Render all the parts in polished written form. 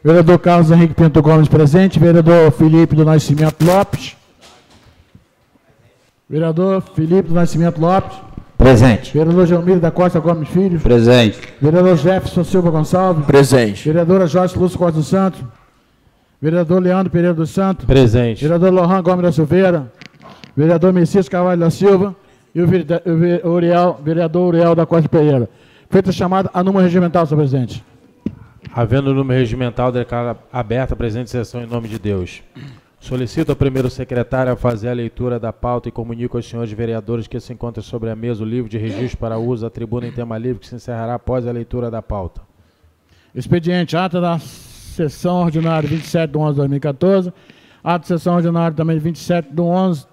Vereador Carlos Henrique Pinto Gomes, presente. Vereador Felipe do Nascimento Lopes. Vereador Felipe do Nascimento Lopes. Presente. Vereador Gelmiro da Costa Gomes Filho. Presente. Vereador Jefferson Silva Gonçalves. Presente. Vereadora Joyce Lúcio Costa dos Santos. Vereador Leandro Pereira dos Santos. Presente. Vereador Lohan Gomes da Silveira. Vereador Messias Carvalho da Silva. E o vereador Uriel da Costa Pereira. Feita a chamada a número regimental, senhor presidente. Havendo número regimental, declaro aberta a presente sessão em nome de Deus. Solicito ao primeiro secretário a fazer a leitura da pauta e comunico aos senhores vereadores que se encontra sobre a mesa o livro de registro para uso da tribuna em tema livre, que se encerrará após a leitura da pauta. Expediente, ata da sessão ordinária 27 de 11 de 2014, ata de sessão ordinária também 27 de 11,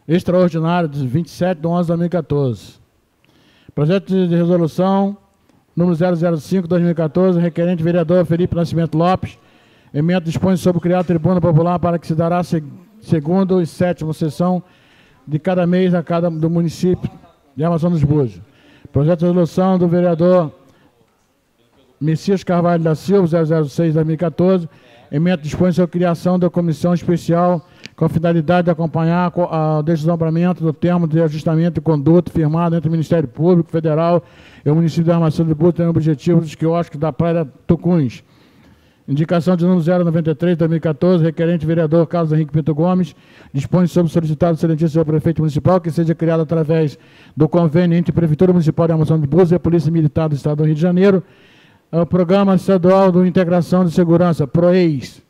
extraordinário de 27 de 11 de 2014. Projeto de resolução número 005/2014, requerente vereador Felipe Nascimento Lopes. Emenda dispõe sobre criar a tribuna popular para que se dará segundo e sétima sessão de cada mês a cada do município de Amazonas dos Búzios. Projeto de resolução do vereador Messias Carvalho da Silva, 006/2014. Emenda dispõe sobre a criação da comissão especial com a finalidade de acompanhar o desdobramento do termo de ajustamento e conduta firmado entre o Ministério Público Federal e o município de Amazonas dos Búzios, tendo o objetivo dos quiosques da Praia Tucuns. Indicação de número 093/2014, requerente vereador Carlos Henrique Pinto Gomes, dispõe sobre solicitado do excelentíssimo senhor prefeito municipal que seja criado através do convênio entre a Prefeitura Municipal de Amazonas dos Búzios e a Polícia Militar do Estado do Rio de Janeiro, o Programa Estadual de Integração de Segurança, PROEIS.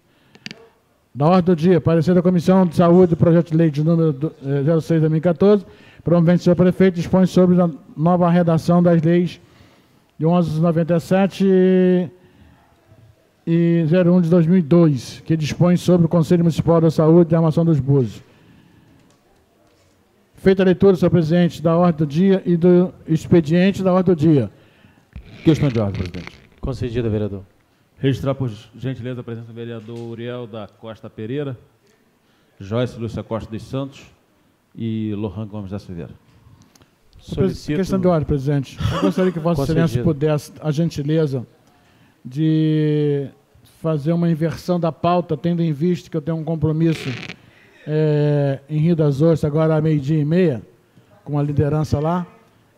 Da ordem do dia, parecer da Comissão de Saúde do Projeto de Lei de número 06/2014, promovente senhor prefeito, dispõe sobre a nova redação das leis de 1197 e 01 de 2002, que dispõe sobre o Conselho Municipal da Saúde de Amazonas dos Búzios. Feita a leitura, senhor presidente, da ordem do dia e do expediente da ordem do dia. Questão de ordem, presidente. Concedida, vereador. Registrar, por gentileza, a presença do vereador Uriel da Costa Pereira, Joyce Lúcia Costa dos Santos e Lohan Gomes da Silveira. Solicito... Questão de ordem, presidente. Eu gostaria que Vossa Excelência pudesse, a gentileza de fazer uma inversão da pauta, tendo em vista que eu tenho um compromisso em Rio das Ostras, agora à 12h30, com a liderança lá.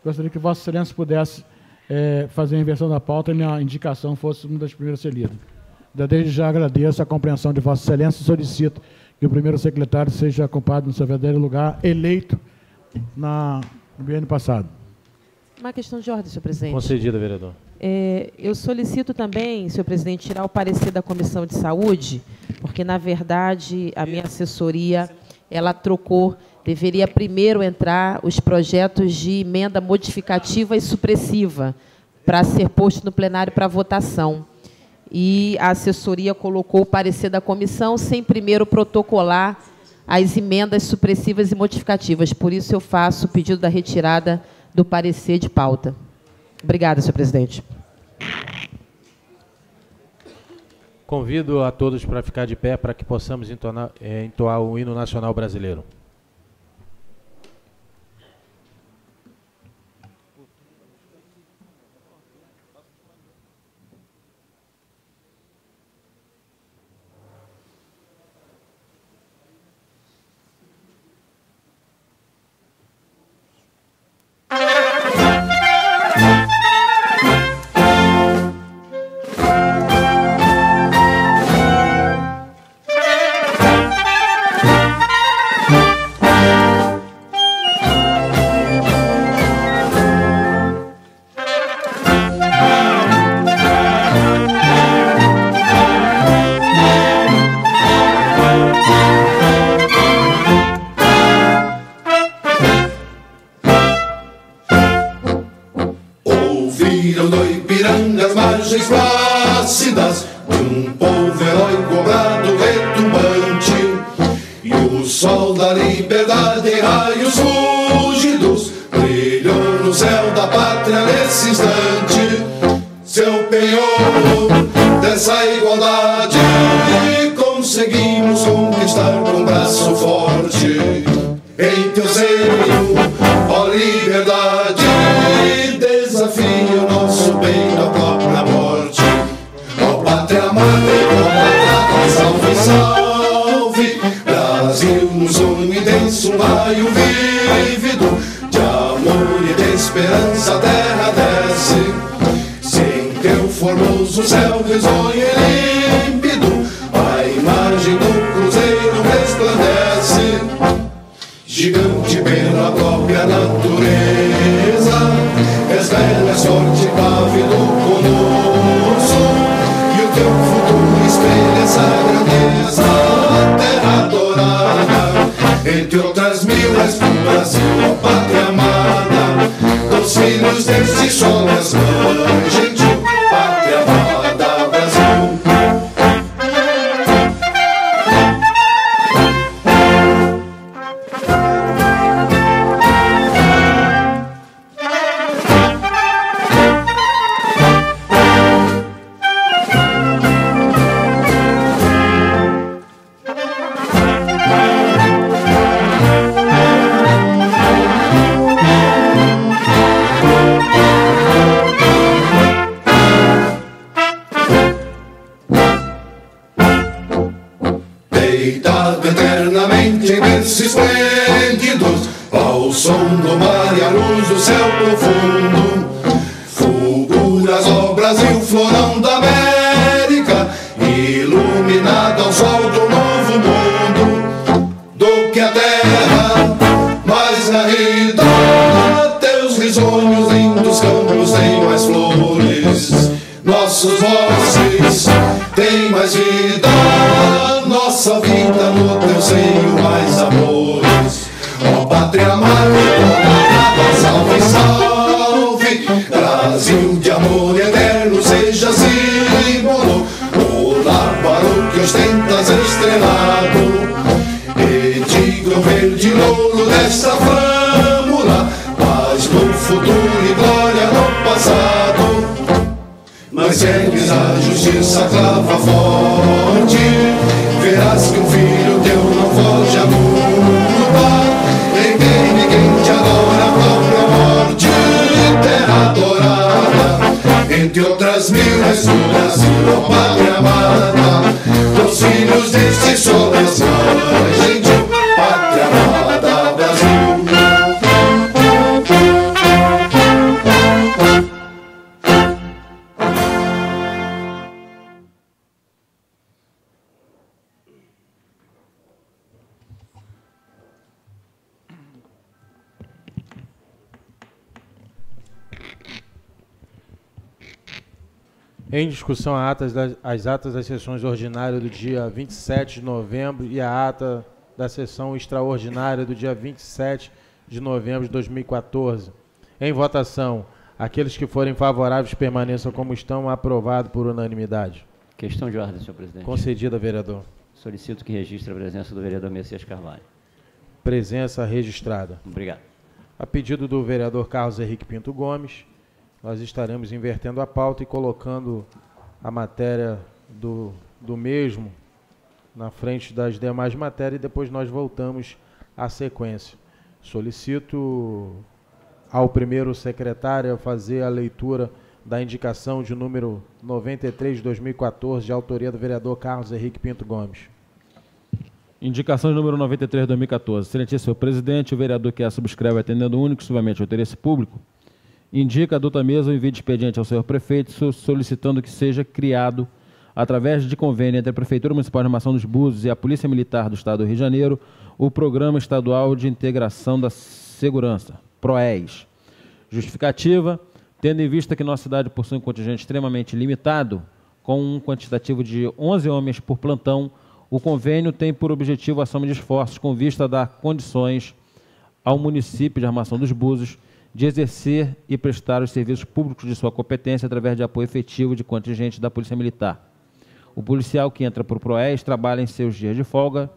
Gostaria que Vossa Excelência pudesse fazer a inversão da pauta e minha indicação fosse uma das primeiras a ser lida. Desde já agradeço a compreensão de Vossa Excelência e solicito que o primeiro secretário seja ocupado no seu verdadeiro lugar, eleito no ano passado. Uma questão de ordem, senhor presidente. Concedida, vereador. Eu solicito também, senhor presidente, tirar o parecer da Comissão de Saúde, porque, na verdade, a minha assessoria, ela trocou, deveria primeiro entrar os projetos de emenda modificativa e supressiva para ser posto no plenário para votação. E a assessoria colocou o parecer da comissão sem primeiro protocolar as emendas supressivas e modificativas. Por isso, eu faço o pedido da retirada do parecer de pauta. Obrigada, senhor presidente. Convido a todos para ficar de pé para que possamos entoar o hino nacional brasileiro. Desafio nosso bem da própria morte. esperança a terra desce. Se em teu formoso céu risonho e límpido a imagem do cruzeiro resplandece, gigante pela própria natureza, és velha sorte clave do colosso, e o teu futuro espelha essa grandeza. Terra dourada, entre outras mil, és do Brasil, ó pátria amada, dos filhos deste sol és mãe gentil, pátria amada, Brasil. Deitado eternamente em berço esplêndidos, ao som do mar e à luz do céu profundo, fulguras ó Brasil, florão da América, iluminado ao sol do novo mundo, do que a terra mais garrida, teus risonhos lindos campos têm mais flores, nossos vozes têm mais vida, nossa vida no teu seio mais amores. Ó pátria amada, salve, salve, Brasil de amor eterno seja símbolo, o lar para o que ostentas estrelado, e digno verde e louro desta flâmula, paz no futuro e glória no passado. Mas segues a justiça clava forte, verás que um filho teu não foge à culpa, nem tem ninguém te adora a própria morte. Terra dourada, entre outras mil, és do Brasil, ó pátria amada, dos filhos deste sol és mãe gentil, pátria amada, Brasil. Em discussão, as atas das sessões ordinárias do dia 27 de novembro e a ata da sessão extraordinária do dia 27 de novembro de 2014. Em votação, aqueles que forem favoráveis permaneçam como estão, aprovado por unanimidade. Questão de ordem, senhor presidente. Concedida, vereador. Solicito que registre a presença do vereador Messias Carvalho. Presença registrada. Obrigado. A pedido do vereador Carlos Henrique Pinto Gomes, nós estaremos invertendo a pauta e colocando a matéria do mesmo na frente das demais matérias e depois nós voltamos à sequência. Solicito ao primeiro secretário a fazer a leitura da indicação de número 93 de 2014, de autoria do vereador Carlos Henrique Pinto Gomes. Indicação de número 93 de 2014. Excelentíssimo senhor presidente, o vereador que a subscreve atendendo único e exclusivamente ao interesse público, indica a douta mesa o envio de expediente ao senhor prefeito, solicitando que seja criado, através de convênio entre a Prefeitura Municipal de Armação dos Búzios e a Polícia Militar do Estado do Rio de Janeiro, o Programa Estadual de Integração da Segurança, PROES. Justificativa, tendo em vista que nossa cidade possui um contingente extremamente limitado, com um quantitativo de 11 homens por plantão, o convênio tem por objetivo a soma de esforços com vista a dar condições ao município de Armação dos Búzios de exercer e prestar os serviços públicos de sua competência através de apoio efetivo de contingente da Polícia Militar. O policial que entra por PROES trabalha em seus dias de folga,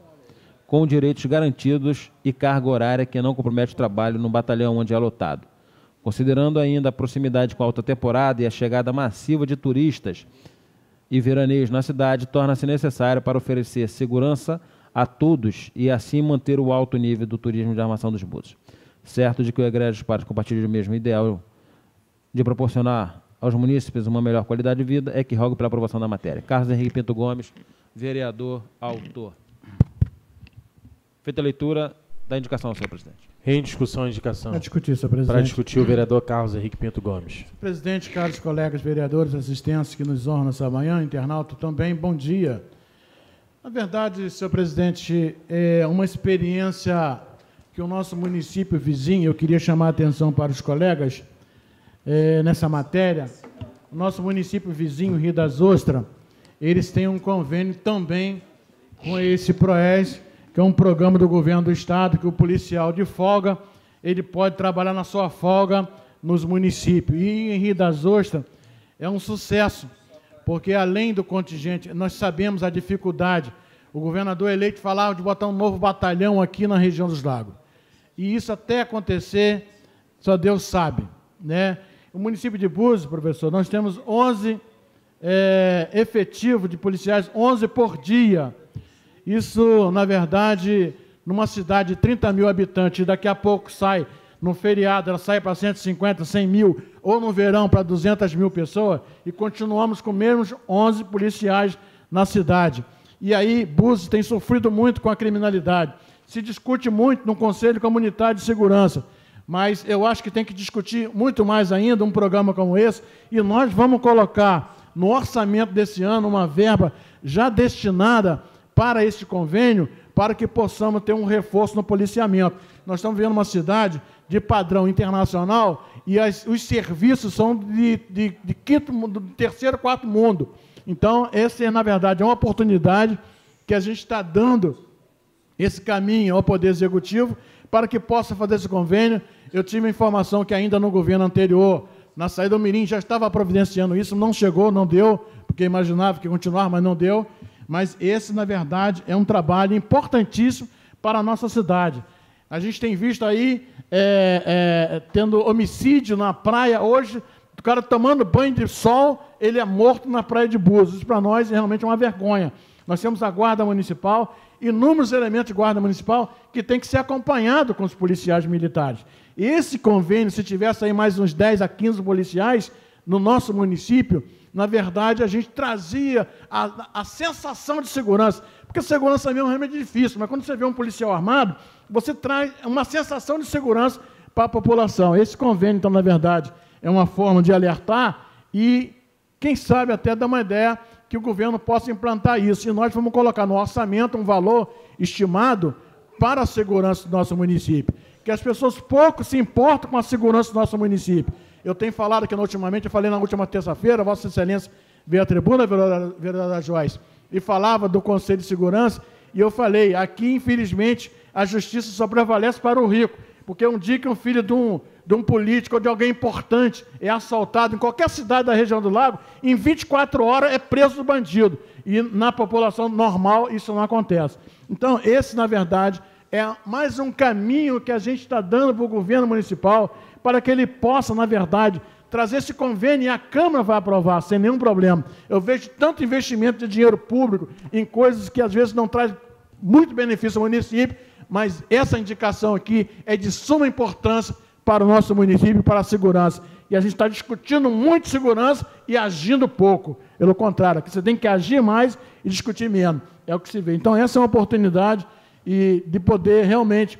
com direitos garantidos e carga horária que não compromete o trabalho no batalhão onde é lotado. Considerando ainda a proximidade com a alta temporada e a chegada massiva de turistas e veraneios na cidade, torna-se necessário para oferecer segurança a todos e assim manter o alto nível do turismo de Armação dos Búzios. Certo de que o egrégio dos partes compartilha do mesmo ideal de proporcionar aos munícipes uma melhor qualidade de vida, é que rogo pela aprovação da matéria. Carlos Henrique Pinto Gomes, vereador, autor. Feita a leitura da indicação, senhor presidente. Em discussão, indicação. Para discutir, senhor presidente. Para discutir, o vereador Carlos Henrique Pinto Gomes. Senhor presidente, caros colegas vereadores, assistentes que nos honram nessa manhã, internauta também, bom dia. Na verdade, senhor presidente, é uma experiência que o nosso município vizinho, eu queria chamar a atenção para os colegas nessa matéria, o nosso município vizinho, Rio das Ostras, eles têm um convênio também com esse PROES, que é um programa do governo do estado, que o policial de folga, ele pode trabalhar na sua folga nos municípios. E em Rio das Ostras é um sucesso, porque além do contingente, nós sabemos a dificuldade. O governador eleito falava de botar um novo batalhão aqui na região dos Lagos. E isso até acontecer, só Deus sabe, né? O município de Búzios, professor, nós temos 11 efetivos de policiais, 11 por dia. Isso, na verdade, numa cidade de 30 mil habitantes, daqui a pouco sai, no feriado, ela sai para 150, 100 mil, ou no verão para 200 mil pessoas, e continuamos com menos 11 policiais na cidade. E aí, Búzios tem sofrido muito com a criminalidade. Se discute muito no Conselho Comunitário de Segurança, mas eu acho que tem que discutir muito mais ainda um programa como esse, e nós vamos colocar no orçamento desse ano uma verba já destinada para este convênio, para que possamos ter um reforço no policiamento. Nós estamos vivendo uma cidade de padrão internacional e os serviços são de quinto mundo, terceiro, quarto mundo. Então, essa, na verdade, é uma oportunidade que a gente está dando esse caminho ao Poder Executivo para que possa fazer esse convênio. Eu tive a informação que ainda no governo anterior, na saída do Mirim, já estava providenciando isso, não chegou, não deu, porque imaginava que ia continuar, mas não deu. Mas esse, na verdade, é um trabalho importantíssimo para a nossa cidade. A gente tem visto aí, tendo homicídio na praia hoje, o cara tomando banho de sol, ele é morto na praia de Búzios. Isso para nós é realmente uma vergonha. Nós temos a Guarda Municipal, inúmeros elementos de Guarda Municipal que tem que ser acompanhado com os policiais militares. Esse convênio, se tivesse aí mais uns 10 a 15 policiais no nosso município, na verdade, a gente trazia a sensação de segurança, porque segurança mesmo é realmente difícil, mas quando você vê um policial armado, você traz uma sensação de segurança para a população. Esse convênio, então, na verdade, é uma forma de alertar e, quem sabe, até dar uma ideia que o governo possa implantar isso. E nós vamos colocar no orçamento um valor estimado para a segurança do nosso município, que as pessoas pouco se importam com a segurança do nosso município. Eu tenho falado aqui ultimamente, eu falei na última terça-feira, Vossa Excelência veio à tribuna, vereadora Joyce, e falava do Conselho de Segurança, e eu falei, aqui, infelizmente, a justiça só prevalece para o rico, porque um dia que um filho de um político ou de alguém importante é assaltado em qualquer cidade da região do Lago, em 24 horas é preso do bandido. E na população normal isso não acontece. Então, esse, na verdade, é mais um caminho que a gente está dando para o governo municipal, para que ele possa, na verdade, trazer esse convênio e a Câmara vai aprovar, sem nenhum problema. Eu vejo tanto investimento de dinheiro público em coisas que, às vezes, não traz muito benefício ao município, mas essa indicação aqui é de suma importância para o nosso município e para a segurança. E a gente está discutindo muito segurança e agindo pouco. Pelo contrário, aqui você tem que agir mais e discutir menos. É o que se vê. Então, essa é uma oportunidade de poder, realmente,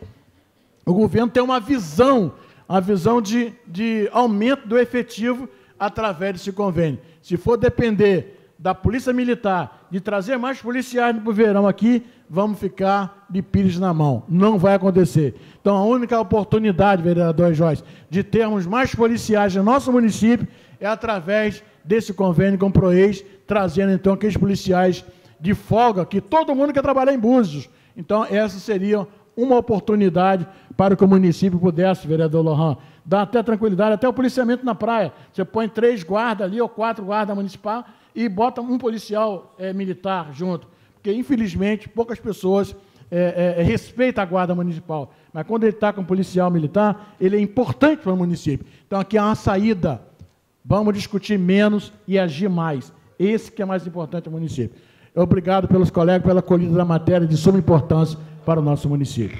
o governo ter uma visão, a visão de aumento do efetivo através desse convênio. Se for depender da Polícia Militar de trazer mais policiais para o verão aqui, vamos ficar de pires na mão. Não vai acontecer. Então, a única oportunidade, vereador Joyce, de termos mais policiais no nosso município é através desse convênio com o PROES, trazendo, então, aqueles policiais de folga, que todo mundo quer trabalhar em Búzios. Então, essa seria uma oportunidade para que o município pudesse, vereador Lohan, dar até tranquilidade, até o policiamento na praia. Você põe 3 guardas ali, ou 4 guardas municipais, e bota um policial militar junto. Porque, infelizmente, poucas pessoas respeitam a guarda municipal. Mas quando ele está com um policial militar, ele é importante para o município. Então, aqui há uma saída. Vamos discutir menos e agir mais. Esse que é mais importante ao município. Obrigado pelos colegas pela acolhida da matéria de suma importância para o nosso município.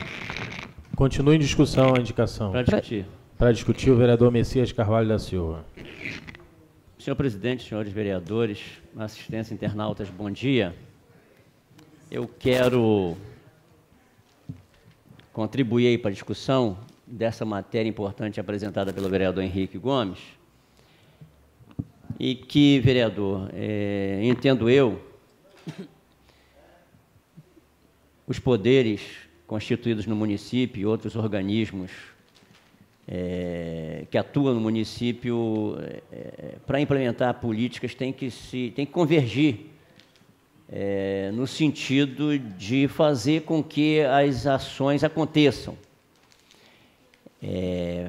Continua em discussão a indicação. Para discutir. Para discutir, o vereador Messias Carvalho da Silva. Senhor presidente, senhores vereadores, assistência internautas, bom dia. Eu quero contribuir aí para a discussão dessa matéria importante apresentada pelo vereador Henrique Gomes, e que, vereador, entendo eu, os poderes constituídos no município e outros organismos que atuam no município para implementar políticas têm que convergir no sentido de fazer com que as ações aconteçam.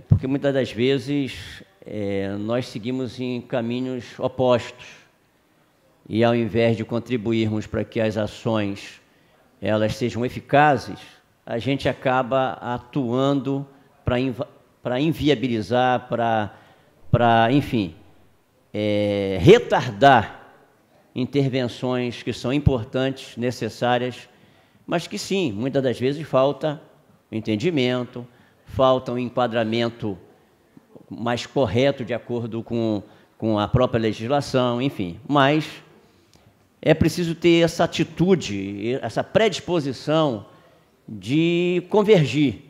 Porque muitas das vezes nós seguimos em caminhos opostos e, ao invés de contribuirmos para que as ações elas sejam eficazes, a gente acaba atuando para inviabilizar, enfim, retardar intervenções que são importantes, necessárias, mas que, sim, muitas das vezes falta entendimento, falta um enquadramento mais correto de acordo com a própria legislação, enfim. Mas é preciso ter essa atitude, essa predisposição de convergir.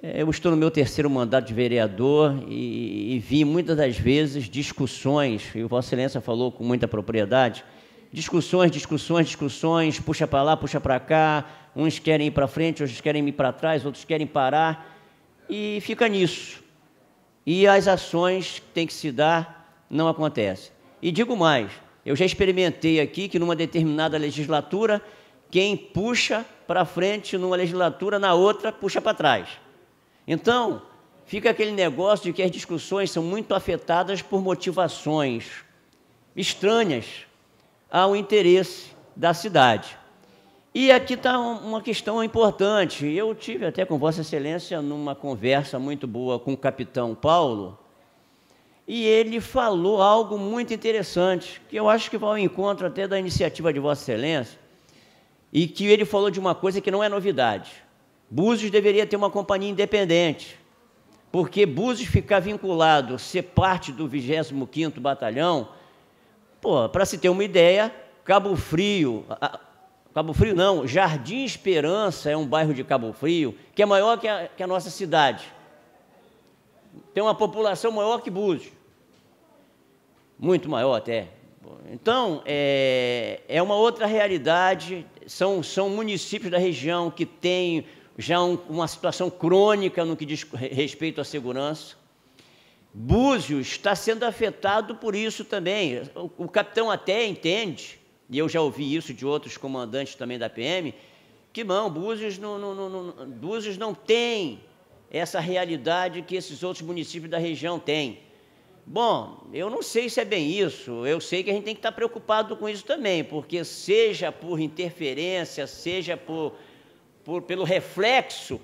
Eu estou no meu 3º mandato de vereador e vi muitas das vezes discussões, e Vossa Excelência falou com muita propriedade, discussões, puxa para lá, puxa para cá, uns querem ir para frente, outros querem ir para trás, outros querem parar, e fica nisso. E as ações que têm que se dar não acontecem. E digo mais, eu já experimentei aqui que numa determinada legislatura, quem puxa para frente numa legislatura, na outra puxa para trás. Então, fica aquele negócio de que as discussões são muito afetadas por motivações estranhas ao interesse da cidade. E aqui está uma questão importante. Eu tive até com Vossa Excelência numa conversa muito boa com o capitão Paulo, e ele falou algo muito interessante, que eu acho que vai ao encontro até da iniciativa de Vossa Excelência, e que ele falou de uma coisa que não é novidade. Búzios deveria ter uma companhia independente, porque Búzios ficar vinculado, ser parte do 25º Batalhão, para se ter uma ideia, Cabo Frio não, Jardim Esperança é um bairro de Cabo Frio, que é maior que a nossa cidade. Tem uma população maior que Búzios, muito maior até. Então, é uma outra realidade, são municípios da região que têm já uma situação crônica no que diz respeito à segurança. Búzios está sendo afetado por isso também. O capitão até entende, e eu já ouvi isso de outros comandantes também da PM, que não, Búzios não tem essa realidade que esses outros municípios da região têm. Bom, eu não sei se é bem isso, eu sei que a gente tem que estar preocupado com isso também, porque seja por interferência, seja pelo reflexo,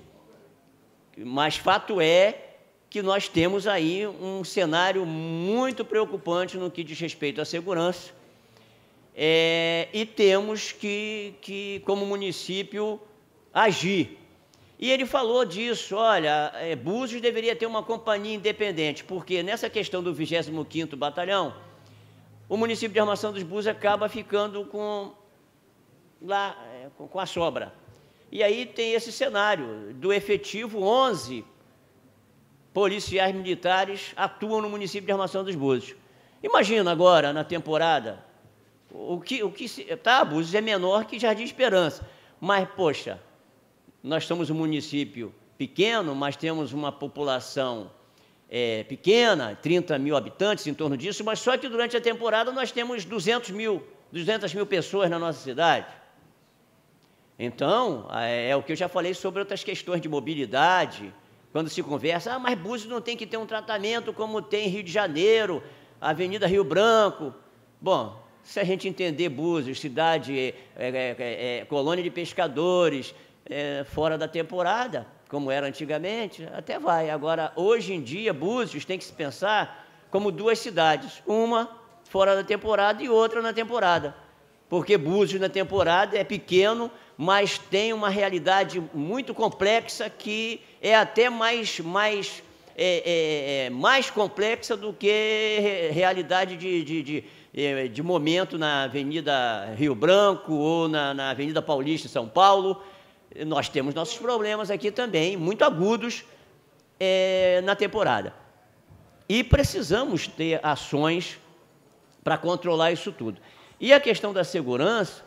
mas fato é que nós temos aí um cenário muito preocupante no que diz respeito à segurança, e temos que, como município, agir. E ele falou disso, olha, Búzios deveria ter uma companhia independente, porque nessa questão do 25º Batalhão, o município de Armação dos Búzios acaba ficando com a sobra. E aí tem esse cenário do efetivo, 11 policiais militares atuam no município de Armação dos Búzios. Imagina agora, na temporada, Búzios é menor que Jardim Esperança, mas, poxa, nós somos um município pequeno, mas temos uma população pequena, 30 mil habitantes, em torno disso, mas só que durante a temporada nós temos 200 mil pessoas na nossa cidade. Então, é o que eu já falei sobre outras questões de mobilidade, quando se conversa, mas Búzios não tem que ter um tratamento como tem em Rio de Janeiro, Avenida Rio Branco. Bom, se a gente entender Búzios, cidade, colônia de pescadores, fora da temporada, como era antigamente, até vai. Agora, hoje em dia, Búzios tem que se pensar como duas cidades, uma fora da temporada e outra na temporada, porque Búzios na temporada é pequeno, mas tem uma realidade muito complexa que é até mais complexa do que realidade de momento na Avenida Rio Branco ou na Avenida Paulista, em São Paulo, nós temos nossos problemas aqui também, muito agudos na temporada. E precisamos ter ações para controlar isso tudo. E a questão da segurança,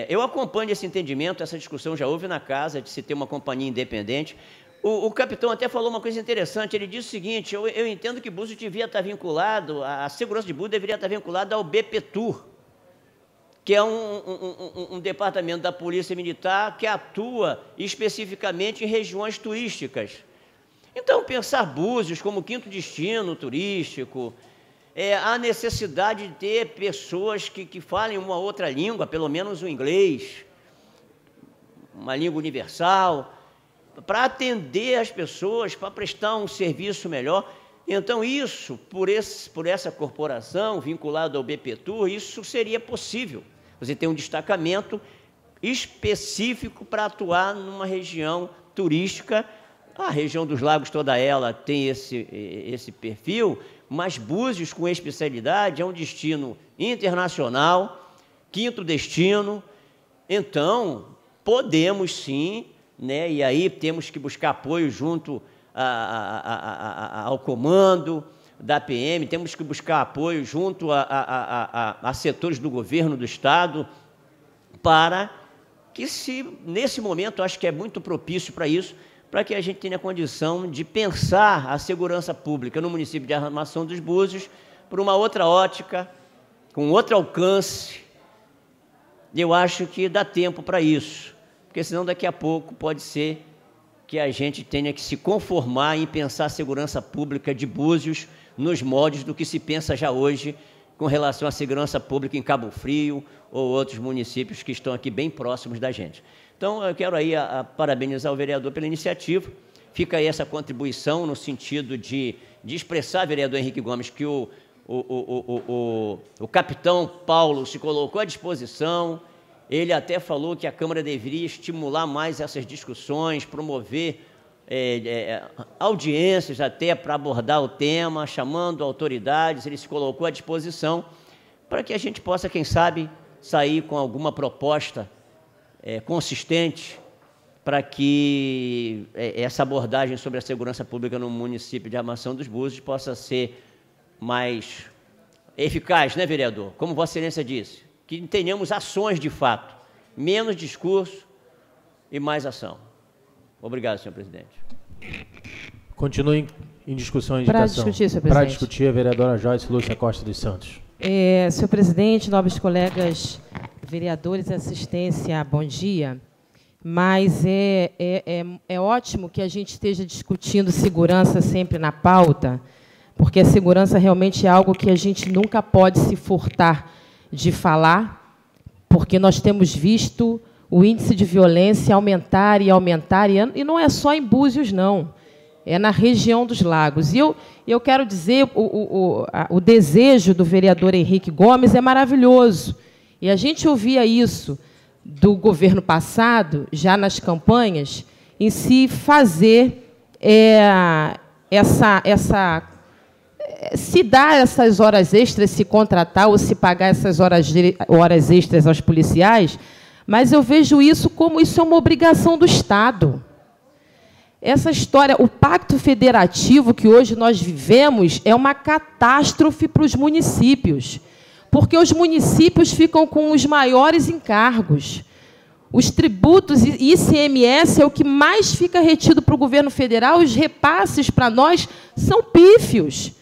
eu acompanho esse entendimento, essa discussão já houve na casa, de se ter uma companhia independente. O capitão até falou uma coisa interessante, ele disse o seguinte, eu entendo que Búzios devia estar vinculado, a segurança de Búzios deveria estar vinculada ao BPTUR, que é um departamento da Polícia Militar que atua especificamente em regiões turísticas. Então, pensar Búzios como quinto destino turístico, a necessidade de ter pessoas que falem uma outra língua, pelo menos o inglês, uma língua universal, para atender as pessoas, para prestar um serviço melhor. Então, isso, por essa corporação vinculada ao BPTUR, isso seria possível. Você tem um destacamento específico para atuar numa região turística. A região dos lagos, toda ela tem esse perfil, mas Búzios, com especialidade, é um destino internacional, quinto destino. Então, podemos sim, né, e aí temos que buscar apoio junto ao comando da PM, temos que buscar apoio junto a setores do governo do Estado, para que, nesse momento, acho que é muito propício para isso, para que a gente tenha condição de pensar a segurança pública no município de Armação dos Búzios por uma outra ótica, com outro alcance. Eu acho que dá tempo para isso, porque senão daqui a pouco pode ser que a gente tenha que se conformar em pensar a segurança pública de Búzios nos moldes do que se pensa já hoje com relação à segurança pública em Cabo Frio ou outros municípios que estão aqui bem próximos da gente. Então, eu quero aí parabenizar o vereador pela iniciativa. Fica aí essa contribuição no sentido de expressar, vereador Henrique Gomes, que o capitão Paulo se colocou à disposição. Ele até falou que a Câmara deveria estimular mais essas discussões, promover audiências até para abordar o tema, chamando autoridades. Ele se colocou à disposição para que a gente possa, quem sabe, sair com alguma proposta consistente para que essa abordagem sobre a segurança pública no município de Armação dos Búzios possa ser mais eficaz, né, vereador? Como Vossa Excelência disse, que tenhamos ações de fato, menos discurso e mais ação. Obrigado, senhor presidente. Continue em discussão e indicação. Para discutir, senhor presidente. Para discutir, a vereadora Joyce Lúcia Costa dos Santos. Senhor presidente, nobres colegas vereadores e assistência, bom dia. Mas é ótimo que a gente esteja discutindo segurança sempre na pauta, porque a segurança realmente é algo que a gente nunca pode se furtar de falar, porque nós temos visto o índice de violência aumentar, e não é só em Búzios, não. É na região dos lagos. E eu quero dizer, o desejo do vereador Henrique Gomes é maravilhoso. E a gente ouvia isso do governo passado, já nas campanhas, em se fazer se dar essas horas extras, se contratar ou se pagar essas horas extras aos policiais, mas eu vejo isso como isso é uma obrigação do Estado. Essa história, o pacto federativo que hoje nós vivemos é uma catástrofe para os municípios, porque os municípios ficam com os maiores encargos. Os tributos e ICMS é o que mais fica retido para o governo federal, os repasses para nós são pífios.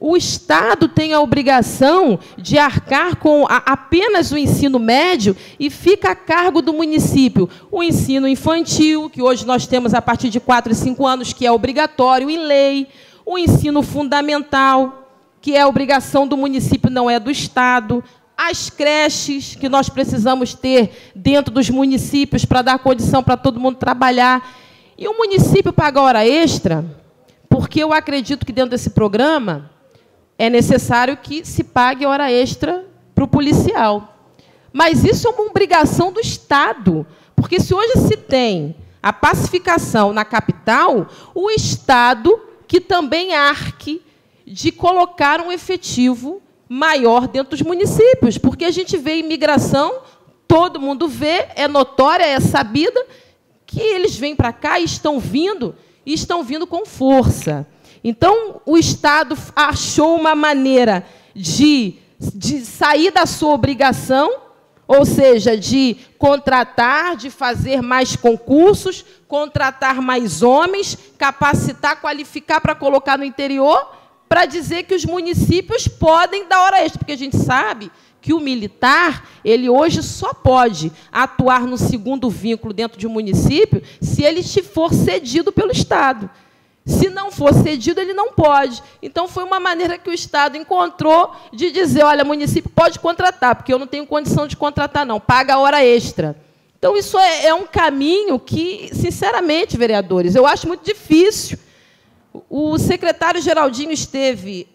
O Estado tem a obrigação de arcar com apenas o ensino médio e fica a cargo do município. O ensino infantil, que hoje nós temos a partir de 4 e 5 anos, que é obrigatório em lei. O ensino fundamental, que é a obrigação do município, não é do Estado. As creches, que nós precisamos ter dentro dos municípios para dar condição para todo mundo trabalhar. E o município paga hora extra, porque eu acredito que dentro desse programa é necessário que se pague hora extra para o policial. Mas isso é uma obrigação do Estado, porque se hoje se tem a pacificação na capital, o Estado que também arque de colocar um efetivo maior dentro dos municípios, porque a gente vê imigração todo mundo vê, é notória, é sabida, que eles vêm para cá e estão vindo com força. Então, o Estado achou uma maneira de sair da sua obrigação, ou seja, de contratar, de fazer mais concursos, contratar mais homens, capacitar, qualificar para colocar no interior, para dizer que os municípios podem dar hora extra, porque a gente sabe que o militar, ele hoje só pode atuar no segundo vínculo dentro de um município se ele for cedido pelo Estado. Se não for cedido, ele não pode. Então, foi uma maneira que o Estado encontrou de dizer, olha, município pode contratar, porque eu não tenho condição de contratar, não, paga a hora extra. Então, isso é um caminho que, sinceramente, vereadores, eu acho muito difícil. O secretário Geraldinho esteve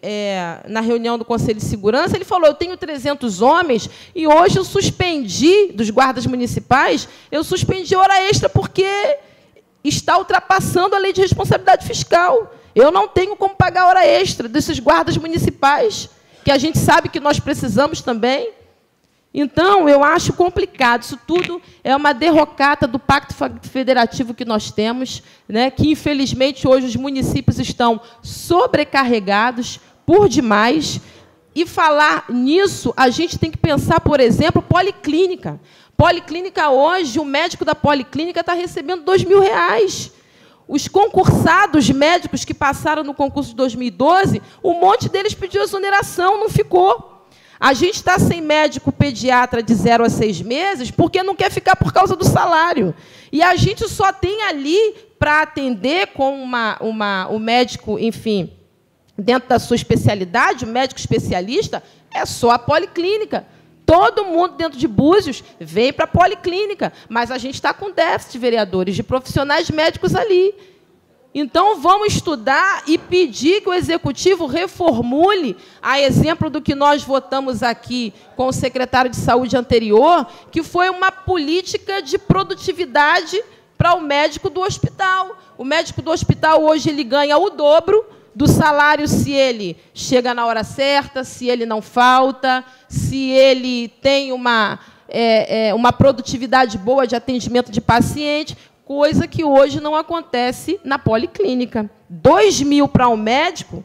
na reunião do Conselho de Segurança, ele falou, eu tenho 300 homens e hoje eu suspendi, dos guardas municipais, eu suspendi hora extra porque está ultrapassando a lei de responsabilidade fiscal. Eu não tenho como pagar hora extra desses guardas municipais, que a gente sabe que nós precisamos também. Então, eu acho complicado. Isso tudo é uma derrocata do pacto federativo que nós temos, né, que, infelizmente, hoje os municípios estão sobrecarregados por demais. E falar nisso, a gente tem que pensar, por exemplo, policlínica. Policlínica hoje, o médico da policlínica está recebendo R$2.000. Os concursados médicos que passaram no concurso de 2012, um monte deles pediu exoneração, não ficou. A gente está sem médico pediatra de 0 a 6 meses porque não quer ficar por causa do salário. E a gente só tem ali para atender com o médico, enfim, dentro da sua especialidade, o médico especialista, é só a policlínica. Todo mundo dentro de Búzios vem para a policlínica, mas a gente está com déficit, vereadores, de profissionais médicos ali. Então, vamos estudar e pedir que o Executivo reformule, a exemplo do que nós votamos aqui com o secretário de Saúde anterior, que foi uma política de produtividade para o médico do hospital. O médico do hospital, hoje, ele ganha o dobro do salário se ele chega na hora certa, se ele não falta, se ele tem uma produtividade boa de atendimento de paciente, coisa que hoje não acontece na policlínica. R$2.000 para um médico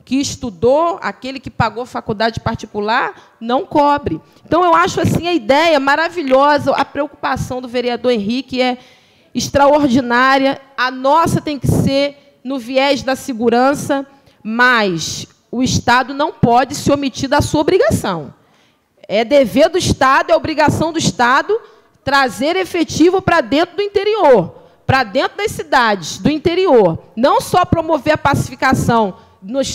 que estudou, aquele que pagou faculdade particular, não cobre. Então, eu acho assim a ideia maravilhosa, a preocupação do vereador Henrique é extraordinária. A nossa tem que ser no viés da segurança, mas o Estado não pode se omitir da sua obrigação. É dever do Estado, é obrigação do Estado trazer efetivo para dentro do interior, para dentro das cidades do interior. Não só promover a pacificação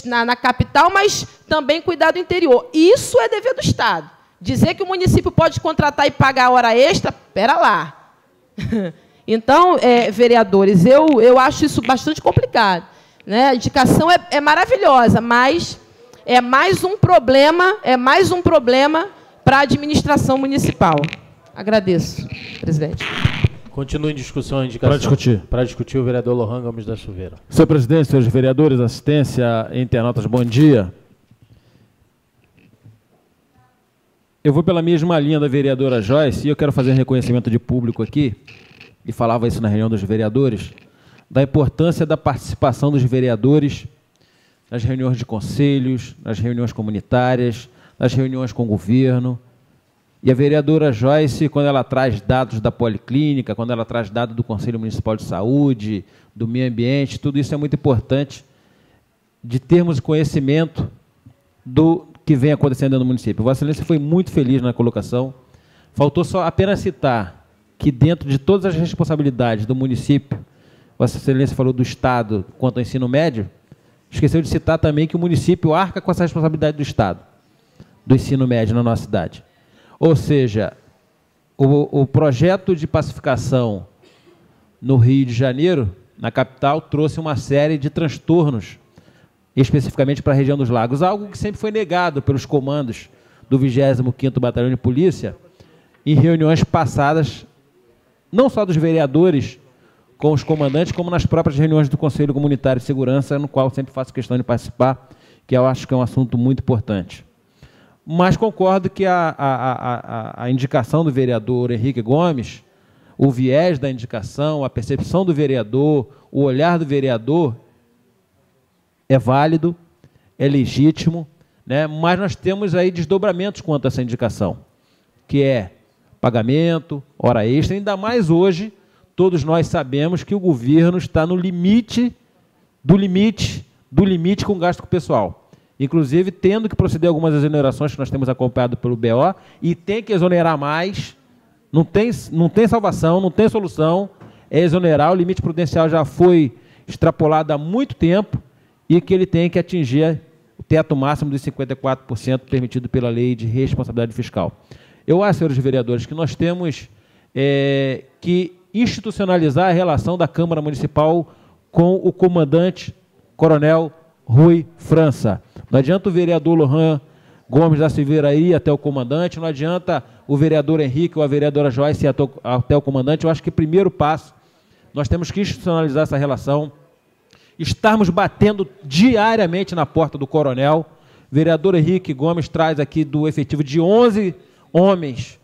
na capital, mas também cuidar do interior. Isso é dever do Estado. Dizer que o município pode contratar e pagar a hora extra, espera lá. Então, vereadores, eu acho isso bastante complicado, né? A indicação é maravilhosa, mas é mais um problema para a administração municipal. Agradeço, presidente. Continua em discussão a indicação. Para discutir, o vereador Lohan Gomes da Silveira. Senhor presidente, senhores vereadores, assistência, internautas, bom dia. Eu vou pela mesma linha da vereadora Joyce e eu quero fazer um reconhecimento de público aqui, e falava isso na reunião dos vereadores, da importância da participação dos vereadores nas reuniões de conselhos, nas reuniões comunitárias, nas reuniões com o governo. E a vereadora Joyce, quando ela traz dados da policlínica, quando ela traz dados do Conselho Municipal de Saúde, do meio ambiente, tudo isso é muito importante de termos conhecimento do que vem acontecendo no município. Vossa Excelência foi muito feliz na colocação. Faltou só apenas citar que dentro de todas as responsabilidades do município, Vossa Excelência falou do Estado quanto ao ensino médio, esqueceu de citar também que o município arca com essa responsabilidade do Estado, do ensino médio na nossa cidade. Ou seja, o projeto de pacificação no Rio de Janeiro, na capital, trouxe uma série de transtornos, especificamente para a região dos Lagos, algo que sempre foi negado pelos comandos do 25º Batalhão de Polícia, em reuniões passadas, não só dos vereadores com os comandantes, como nas próprias reuniões do Conselho Comunitário de Segurança, no qual sempre faço questão de participar, que eu acho que é um assunto muito importante. mas concordo que a indicação do vereador Henrique Gomes, o viés da indicação, a percepção do vereador, o olhar do vereador é válido, é legítimo, né? Mas nós temos aí desdobramentos quanto a essa indicação, que é pagamento, hora extra, ainda mais hoje, todos nós sabemos que o governo está no limite do limite com gasto com o pessoal. Inclusive, tendo que proceder algumas exonerações que nós temos acompanhado pelo BO, e tem que exonerar mais, não tem salvação, não tem solução, é exonerar, o limite prudencial já foi extrapolado há muito tempo, e que ele tem que atingir o teto máximo dos 54% permitido pela lei de responsabilidade fiscal. Eu acho, senhores vereadores, que nós temos que institucionalizar a relação da Câmara Municipal com o comandante Coronel Rui França. Não adianta o vereador Lohan Gomes da Silveira ir até o comandante, não adianta o vereador Henrique ou a vereadora Joyce ir até o comandante. Eu acho que, primeiro passo, nós temos que institucionalizar essa relação, estarmos batendo diariamente na porta do coronel. O vereador Henrique Gomes traz aqui do efetivo de 11 homens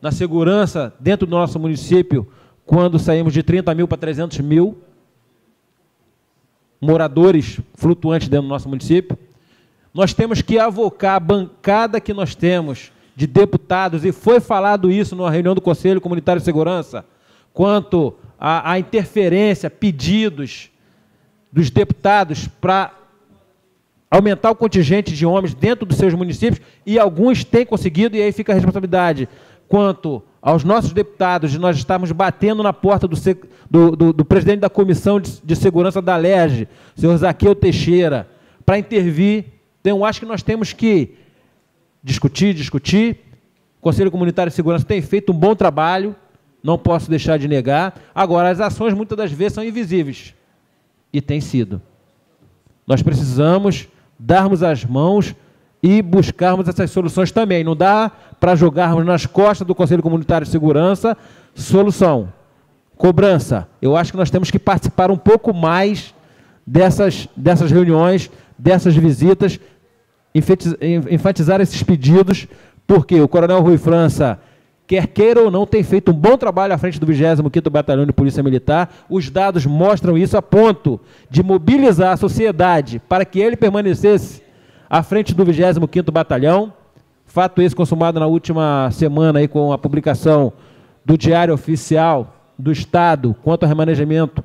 na segurança dentro do nosso município, quando saímos de 30 mil para 300 mil moradores flutuantes dentro do nosso município. Nós temos que avocar a bancada que nós temos de deputados, e foi falado isso numa reunião do Conselho Comunitário de Segurança, quanto à interferência, pedidos dos deputados para aumentar o contingente de homens dentro dos seus municípios, e alguns têm conseguido, e aí fica a responsabilidade quanto aos nossos deputados, de nós estarmos batendo na porta do presidente da Comissão de Segurança da LERJ, senhor Zaqueu Teixeira, para intervir. Então, eu acho que nós temos que discutir. O Conselho Comunitário de Segurança tem feito um bom trabalho, não posso deixar de negar. Agora, as ações, muitas das vezes, são invisíveis. E tem sido. Nós precisamos darmos as mãos e buscarmos essas soluções também. Não dá para jogarmos nas costas do Conselho Comunitário de Segurança solução. Cobrança. Eu acho que nós temos que participar um pouco mais dessas reuniões, dessas visitas, enfatizar esses pedidos, porque o Coronel Rui França, quer queira ou não, tem feito um bom trabalho à frente do 25º Batalhão de Polícia Militar. Os dados mostram isso, a ponto de mobilizar a sociedade para que ele permanecesse à frente do 25º Batalhão. Fato esse consumado na última semana aí com a publicação do Diário Oficial do Estado quanto ao remanejamento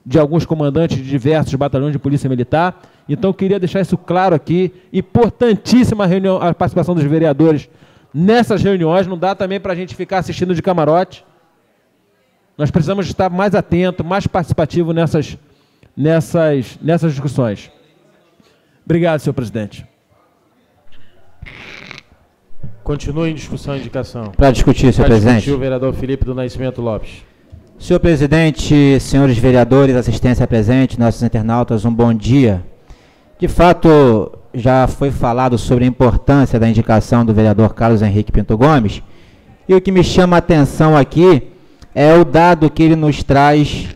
de alguns comandantes de diversos batalhões de Polícia Militar. Então, eu queria deixar isso claro aqui. Importantíssima reunião, a participação dos vereadores nessas reuniões. Não dá também para a gente ficar assistindo de camarote. Nós precisamos estar mais atentos, mais participativo nessas discussões. Obrigado, senhor presidente. Continua em discussão a indicação. Para discutir, senhor presidente. Discutir o vereador Felipe do Nascimento Lopes. Senhor presidente, senhores vereadores, assistência presente, nossos internautas, um bom dia. De fato, já foi falado sobre a importância da indicação do vereador Carlos Henrique Pinto Gomes, e o que me chama a atenção aqui é o dado que ele nos traz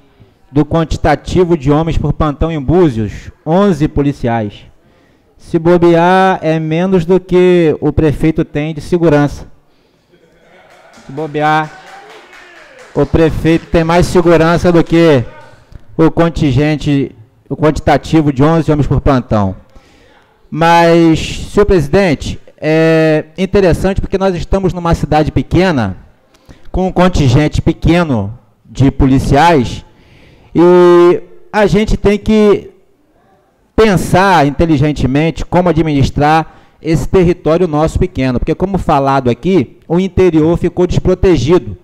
do quantitativo de homens por plantão em Búzios, 11 policiais. Se bobear, é menos do que o prefeito tem de segurança. Se bobear, o prefeito tem mais segurança do que o quantitativo de 11 homens por plantão. Mas, senhor presidente, é interessante porque nós estamos numa cidade pequena, com um contingente pequeno de policiais, e a gente tem que pensar inteligentemente como administrar esse território nosso pequeno, porque, como falado aqui, o interior ficou desprotegido.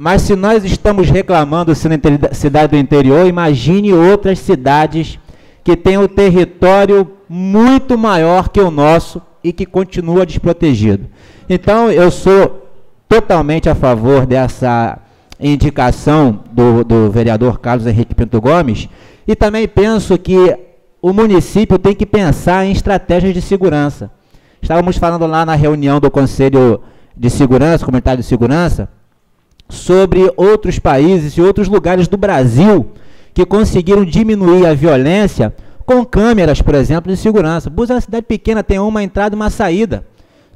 Mas se nós estamos reclamando sendo cidade do interior, imagine outras cidades que têm um território muito maior que o nosso e que continua desprotegido. Então, eu sou totalmente a favor dessa indicação do vereador Carlos Henrique Pinto Gomes, e também penso que o município tem que pensar em estratégias de segurança. Estávamos falando lá na reunião do Conselho de Segurança, Comunitário de Segurança, sobre outros países e outros lugares do Brasil que conseguiram diminuir a violência com câmeras, por exemplo, de segurança. Búzios é uma cidade pequena, tem uma entrada e uma saída.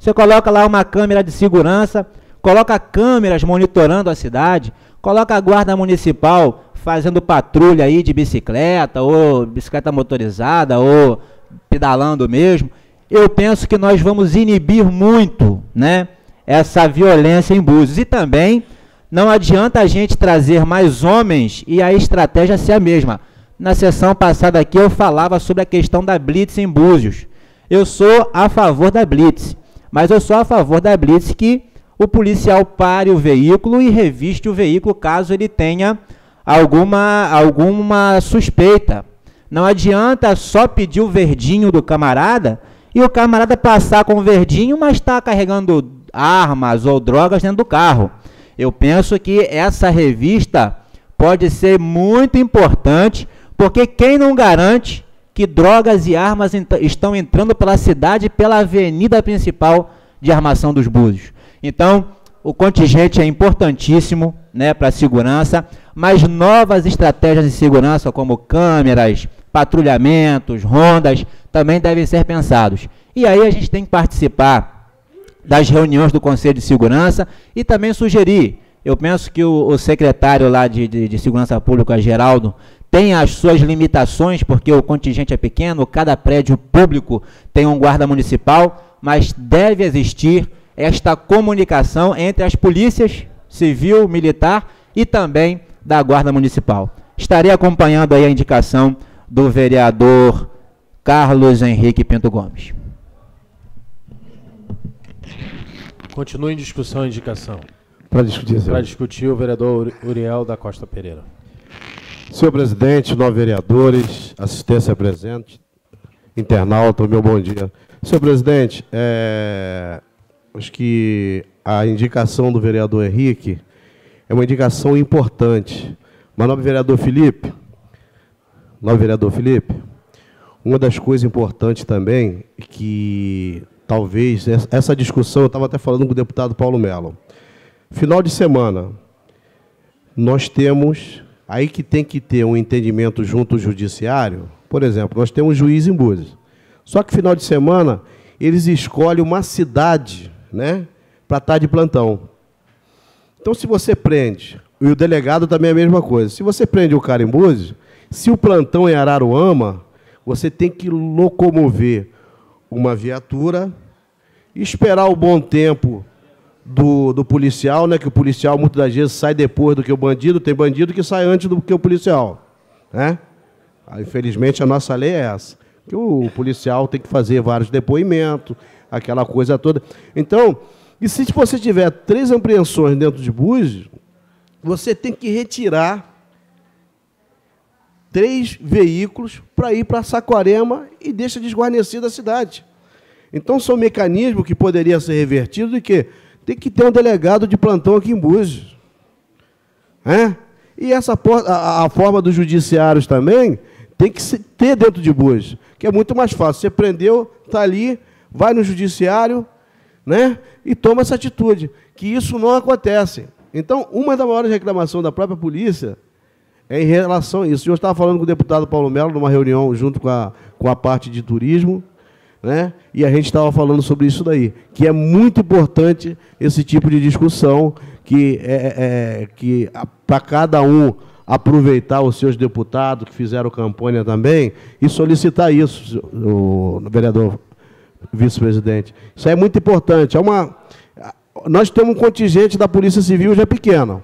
Você coloca lá uma câmera de segurança, coloca câmeras monitorando a cidade, coloca a guarda municipal fazendo patrulha aí de bicicleta, ou bicicleta motorizada, ou pedalando mesmo. Eu penso que nós vamos inibir muito, né, essa violência em Búzios. E também não adianta a gente trazer mais homens e a estratégia ser a mesma. Na sessão passada aqui eu falava sobre a questão da blitz em Búzios. Eu sou a favor da blitz, mas eu sou a favor da blitz que o policial pare o veículo e reviste o veículo caso ele tenha alguma suspeita. Não adianta só pedir o verdinho do camarada e o camarada passar com o verdinho, mas está carregando armas ou drogas dentro do carro. Eu penso que essa revista pode ser muito importante, porque quem não garante que drogas e armas estão entrando pela cidade, pela avenida principal de Armação dos Búzios. Então, o contingente é importantíssimo, né, para a segurança, mas novas estratégias de segurança, como câmeras, patrulhamentos, rondas, também devem ser pensados. E aí a gente tem que participar das reuniões do Conselho de Segurança e também sugerir. Eu penso que o secretário lá de Segurança Pública, Geraldo, tem as suas limitações, porque o contingente é pequeno, cada prédio público tem um guarda municipal, mas deve existir esta comunicação entre as polícias civil, militar e também da Guarda Municipal. Estarei acompanhando aí a indicação do vereador Carlos Henrique Pinto Gomes. Continua em discussão a indicação. Para discutir, senhor. Para discutir, o vereador Uriel da Costa Pereira. Senhor presidente, nove vereadores, assistência presente, internauta, meu bom dia. Senhor presidente, acho que a indicação do vereador Henrique é uma indicação importante. Mas, nobre vereador Felipe, uma das coisas importantes também, que talvez, essa discussão, eu estava até falando com o deputado Paulo Melo, final de semana, nós temos, aí que tem que ter um entendimento junto ao judiciário, por exemplo, nós temos juiz em Búzios, só que final de semana, eles escolhem uma cidade, né, para estar de plantão. Então, se você prende, e o delegado também é a mesma coisa, se você prende o cara em Búzios, se o plantão é em Araruama, você tem que locomover uma viatura, esperar o bom tempo do policial, né, que o policial muitas das vezes sai depois do que o bandido, tem bandido que sai antes do que o policial, né? Infelizmente, a nossa lei é essa, que o policial tem que fazer vários depoimentos, aquela coisa toda. Então, e se você tiver 3 apreensões dentro de Búzios, você tem que retirar 3 veículos para ir para Saquarema e deixa desguarnecida a cidade. Então, são mecanismos que poderiam ser revertidos de que tem que ter um delegado de plantão aqui em Búzios. E a forma dos judiciários também tem que ter dentro de Búzios, que é muito mais fácil. Você prendeu, está ali, vai no judiciário, né, e toma essa atitude, que isso não acontece. Então, uma das maiores reclamações da própria polícia é em relação a isso. Eu estava falando com o deputado Paulo Melo, numa reunião junto com a parte de turismo, né, e a gente estava falando sobre isso daí, que é muito importante esse tipo de discussão, que para cada um aproveitar os seus deputados que fizeram campanha também e solicitar isso, o vereador vice-presidente. Isso é muito importante. Nós temos um contingente da Polícia Civil já pequeno,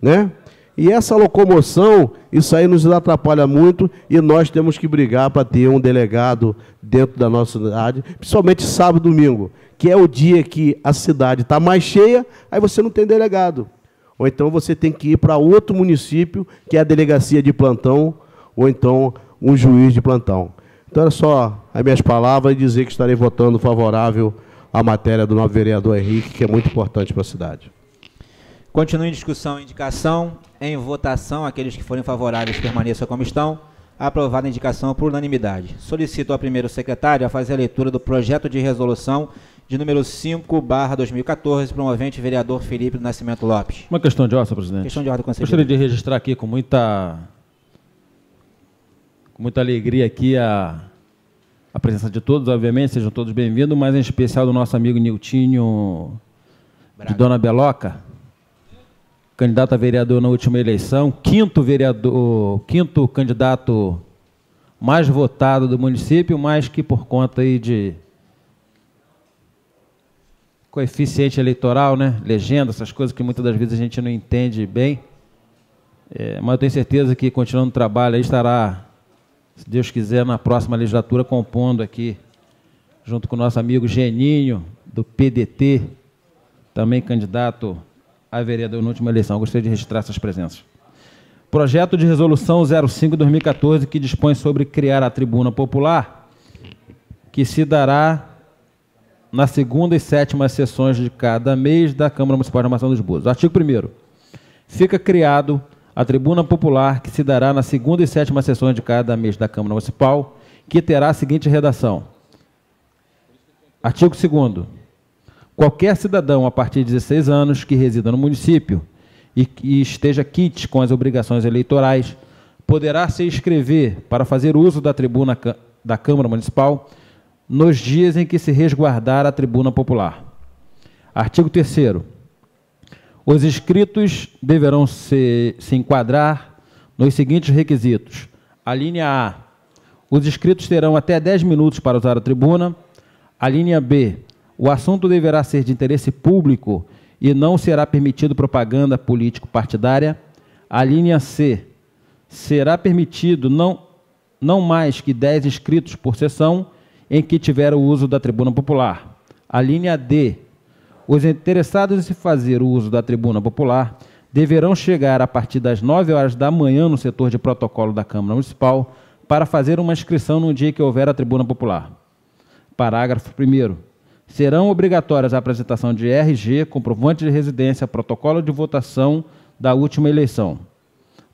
né? E essa locomoção, isso aí nos atrapalha muito e nós temos que brigar para ter um delegado dentro da nossa cidade, principalmente sábado e domingo, que é o dia que a cidade está mais cheia, aí você não tem delegado. Ou então você tem que ir para outro município, que é a delegacia de plantão, ou então um juiz de plantão. Então, era só as minhas palavras e dizer que estarei votando favorável à matéria do novo vereador Henrique, que é muito importante para a cidade. Continua em discussão a indicação. Em votação, aqueles que forem favoráveis permaneçam como estão. Aprovada a indicação por unanimidade. Solicito ao primeiro secretário a fazer a leitura do projeto de resolução de número 5/2014, promovente vereador Felipe do Nascimento Lopes. Uma questão de ordem, presidente. Questão de ordem, conselheiro. Gostaria de registrar aqui com muita alegria aqui a presença de todos, obviamente, sejam todos bem-vindos, mas em especial do nosso amigo Niltinho de Dona Beloca, candidato a vereador na última eleição, quinto candidato mais votado do município, mas que por conta aí de coeficiente eleitoral, né, legenda, essas coisas que muitas das vezes a gente não entende bem, mas eu tenho certeza que, continuando o trabalho, aí estará, se Deus quiser, na próxima legislatura, compondo aqui, junto com o nosso amigo Geninho, do PDT, também candidato a vereador na última eleição. Eu gostaria de registrar essas presenças. Projeto de resolução 05/2014, que dispõe sobre criar a tribuna popular, que se dará na segunda e sétima sessões de cada mês da Câmara Municipal de Armação dos Búzios. Artigo 1º. Fica criado a tribuna popular, que se dará na segunda e sétima sessões de cada mês da Câmara Municipal, que terá a seguinte redação. Artigo 2º. Qualquer cidadão a partir de 16 anos que resida no município e que esteja quite com as obrigações eleitorais, poderá se inscrever para fazer uso da tribuna da Câmara Municipal nos dias em que se resguardar a tribuna popular. Artigo 3º. Os inscritos deverão se enquadrar nos seguintes requisitos. A linha A. Os inscritos terão até 10 minutos para usar a tribuna. A linha B. O assunto deverá ser de interesse público e não será permitido propaganda político-partidária. A linha C. Será permitido não mais que 10 inscritos por sessão em que tiver o uso da tribuna popular. A linha D. Os interessados em se fazer o uso da tribuna popular deverão chegar a partir das 9 horas da manhã no setor de protocolo da Câmara Municipal para fazer uma inscrição no dia que houver a tribuna popular. Parágrafo 1º. Serão obrigatórias a apresentação de RG, comprovante de residência, protocolo de votação da última eleição.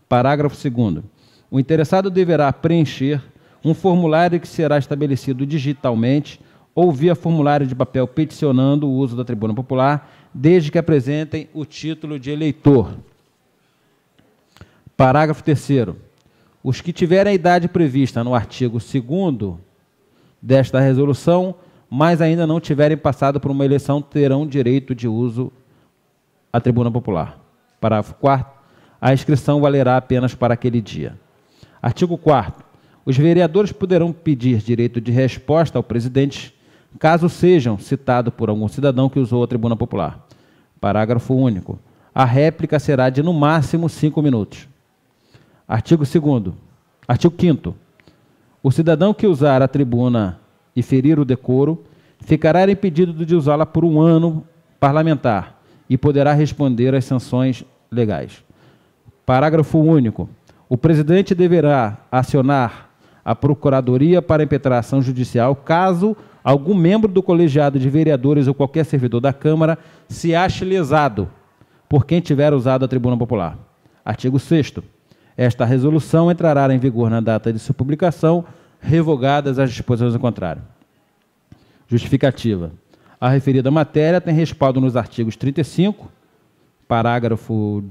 Parágrafo 2º. O interessado deverá preencher um formulário que será estabelecido digitalmente ou via formulário de papel peticionando o uso da tribuna popular, desde que apresentem o título de eleitor. Parágrafo 3º. Os que tiverem a idade prevista no artigo 2º desta resolução, mas ainda não tiverem passado por uma eleição, terão direito de uso à tribuna popular. Parágrafo 4º. A inscrição valerá apenas para aquele dia. Artigo 4º. Os vereadores poderão pedir direito de resposta ao presidente, caso sejam citados por algum cidadão que usou a tribuna popular. Parágrafo único. A réplica será de, no máximo, 5 minutos. Artigo 2º. Artigo 5º. O cidadão que usar a tribuna e ferir o decoro, ficará impedido de usá-la por 1 ano parlamentar e poderá responder às sanções legais. Parágrafo único. O presidente deverá acionar a Procuradoria para impetrar ação judicial caso algum membro do colegiado de vereadores ou qualquer servidor da Câmara se ache lesado por quem tiver usado a tribuna popular. Artigo 6º. Esta resolução entrará em vigor na data de sua publicação, revogadas as disposições ao contrário. Justificativa. A referida matéria tem respaldo nos artigos 35, parágrafo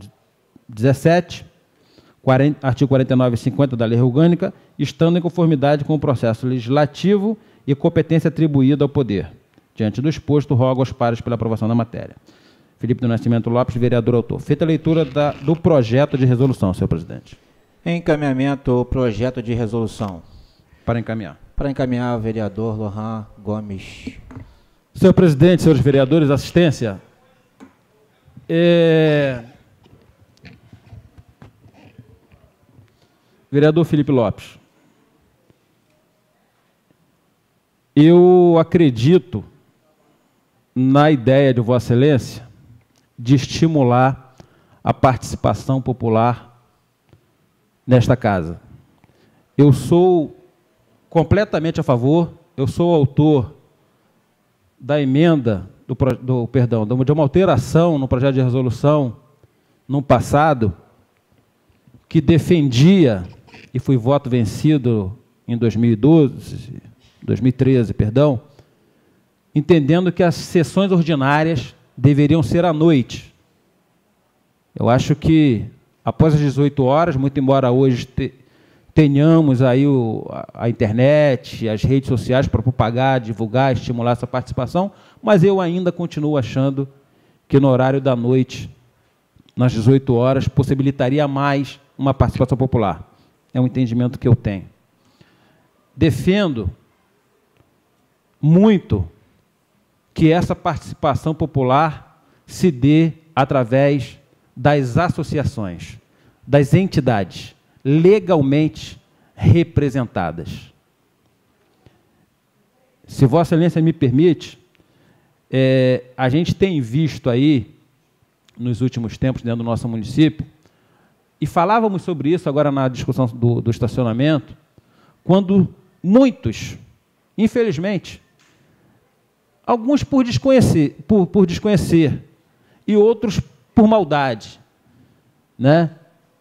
17, artigo 49 e 50 da Lei Orgânica, estando em conformidade com o processo legislativo e competência atribuída ao poder. Diante do exposto, rogo aos pares pela aprovação da matéria. Felipe do Nascimento Lopes, vereador autor. Feita a leitura do projeto de resolução, senhor presidente. Em encaminhamento, o projeto de resolução. Para encaminhar. Para encaminhar, o vereador Lohan Gomes. Senhor presidente, senhores vereadores, assistência. Vereador Felipe Lopes. Eu acredito na ideia de Vossa Excelência de estimular a participação popular nesta casa. Eu sou completamente a favor, eu sou autor da emenda, de uma alteração no projeto de resolução no passado, que defendia, e fui voto vencido em 2013, entendendo que as sessões ordinárias deveriam ser à noite. Eu acho que, após as 18 horas, muito embora hoje tenhamos aí a internet, as redes sociais para propagar, divulgar, estimular essa participação, mas eu ainda continuo achando que no horário da noite, nas 18 horas, possibilitaria mais uma participação popular. É um entendimento que eu tenho. Defendo muito que essa participação popular se dê através das associações, das entidades legalmente representadas. Se Vossa Excelência me permite, a gente tem visto aí, nos últimos tempos, dentro do nosso município, e falávamos sobre isso agora na discussão do estacionamento, quando muitos, infelizmente, alguns por desconhecer e outros por maldade, né,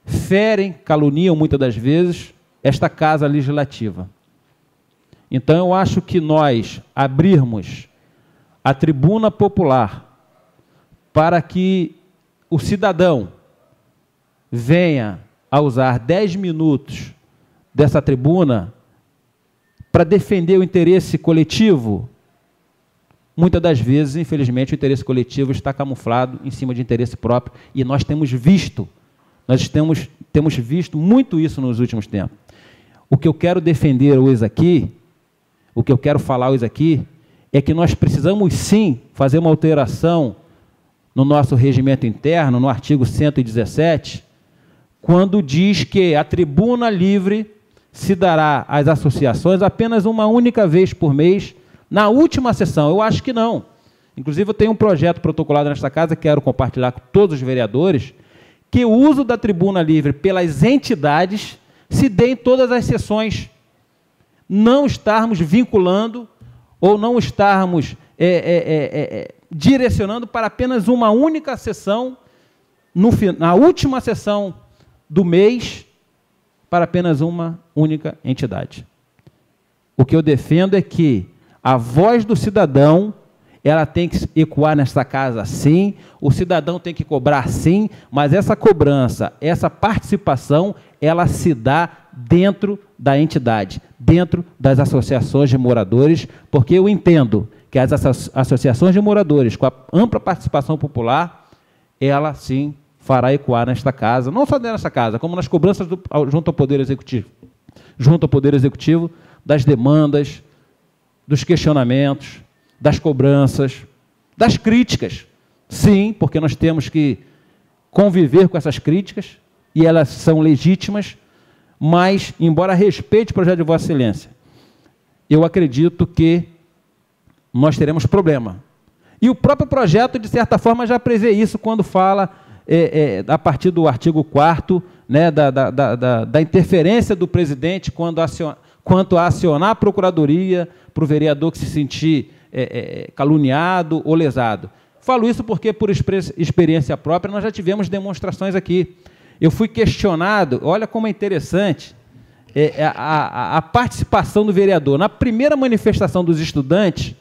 ferem, caluniam muitas das vezes esta casa legislativa. Então, eu acho que nós abrirmos a tribuna popular para que o cidadão venha a usar 10 minutos dessa tribuna para defender o interesse coletivo, muitas das vezes, infelizmente, o interesse coletivo está camuflado em cima de interesse próprio, e nós temos visto muito isso nos últimos tempos. O que eu quero defender hoje aqui, o que eu quero falar hoje aqui, é que nós precisamos sim fazer uma alteração no nosso regimento interno, no artigo 117, quando diz que a tribuna livre se dará às associações apenas uma única vez por mês, na última sessão. Eu acho que não. Inclusive, eu tenho um projeto protocolado nesta casa, quero compartilhar com todos os vereadores, que o uso da tribuna livre pelas entidades se dê em todas as sessões. Não estarmos vinculando ou não estarmos direcionando para apenas uma única sessão, na última sessão do mês, para apenas uma única entidade. O que eu defendo é que a voz do cidadão, ela tem que ecoar nesta casa sim, o cidadão tem que cobrar sim, mas essa cobrança, essa participação, ela se dá dentro da entidade, dentro das associações de moradores, porque eu entendo que as associações de moradores, com a ampla participação popular, ela sim fará ecoar nesta casa, não só nesta casa, como nas cobranças junto ao Poder Executivo, das demandas, dos questionamentos, das cobranças, das críticas. Sim, porque nós temos que conviver com essas críticas, e elas são legítimas, mas, embora respeite o projeto de Vossa Excelência, eu acredito que nós teremos problema. E o próprio projeto, de certa forma, já prevê isso quando fala, a partir do artigo 4º, né, da interferência do presidente quanto a acionar a procuradoria para o vereador que se sentir caluniado ou lesado. Falo isso porque, por experiência própria, nós já tivemos demonstrações aqui. Eu fui questionado, olha como é interessante, a participação do vereador. Na primeira manifestação dos estudantes,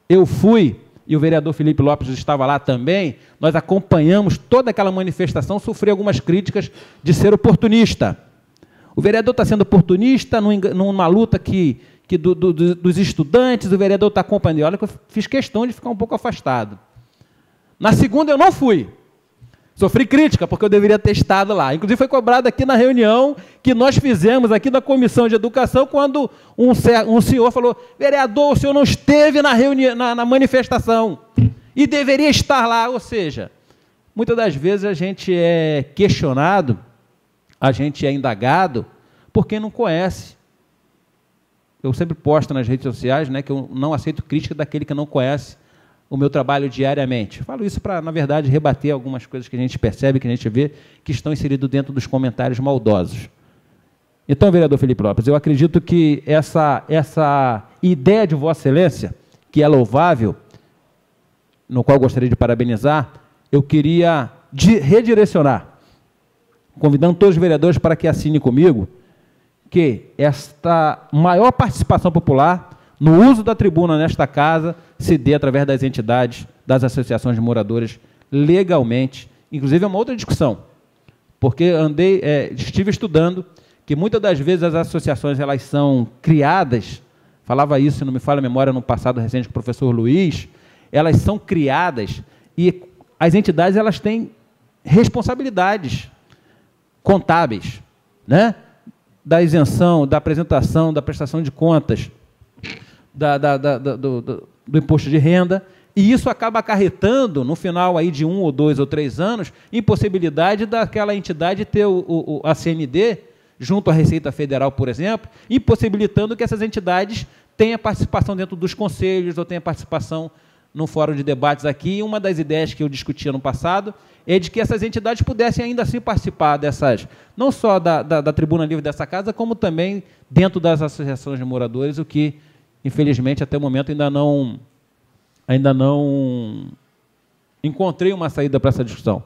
eu fui, e o vereador Felipe Lopes estava lá também, nós acompanhamos toda aquela manifestação, sofri algumas críticas de ser oportunista. O vereador está sendo oportunista numa luta dos estudantes, o vereador está acompanhando. Olha que eu fiz questão de ficar um pouco afastado. Na segunda eu não fui. Sofri crítica, porque eu deveria ter estado lá. Inclusive foi cobrado aqui na reunião que nós fizemos aqui na Comissão de Educação, quando um senhor falou: vereador, o senhor não esteve na reunião, na manifestação, e deveria estar lá. Ou seja, muitas das vezes a gente é questionado, a gente é indagado por quem não conhece. Eu sempre posto nas redes sociais, né, que eu não aceito crítica daquele que não conhece o meu trabalho diariamente. Falo isso para, na verdade, rebater algumas coisas que a gente percebe, que a gente vê, que estão inseridos dentro dos comentários maldosos. Então, vereador Felipe Lopes, eu acredito que essa ideia de Vossa Excelência, que é louvável, no qual gostaria de parabenizar, eu queria redirecionar, convidando todos os vereadores para que assinem comigo, que esta maior participação popular no uso da tribuna nesta casa se dê através das entidades, das associações de moradores, legalmente. Inclusive, é uma outra discussão, porque estive estudando que muitas das vezes as associações elas são criadas, falava isso, se não me falha a memória, no passado recente com o professor Luiz, elas são criadas e as entidades elas têm responsabilidades contábeis, né? Da isenção, da apresentação, da prestação de contas, do imposto de renda, e isso acaba acarretando, no final aí de 1 ou 2 ou 3 anos, impossibilidade daquela entidade ter a CND, junto à Receita Federal, por exemplo, impossibilitando que essas entidades tenham participação dentro dos conselhos ou tenham participação no fórum de debates aqui. E uma das ideias que eu discutia no passado é de que essas entidades pudessem ainda assim participar dessas, não só da tribuna livre dessa casa, como também dentro das associações de moradores, o que, infelizmente, até o momento ainda não encontrei uma saída para essa discussão.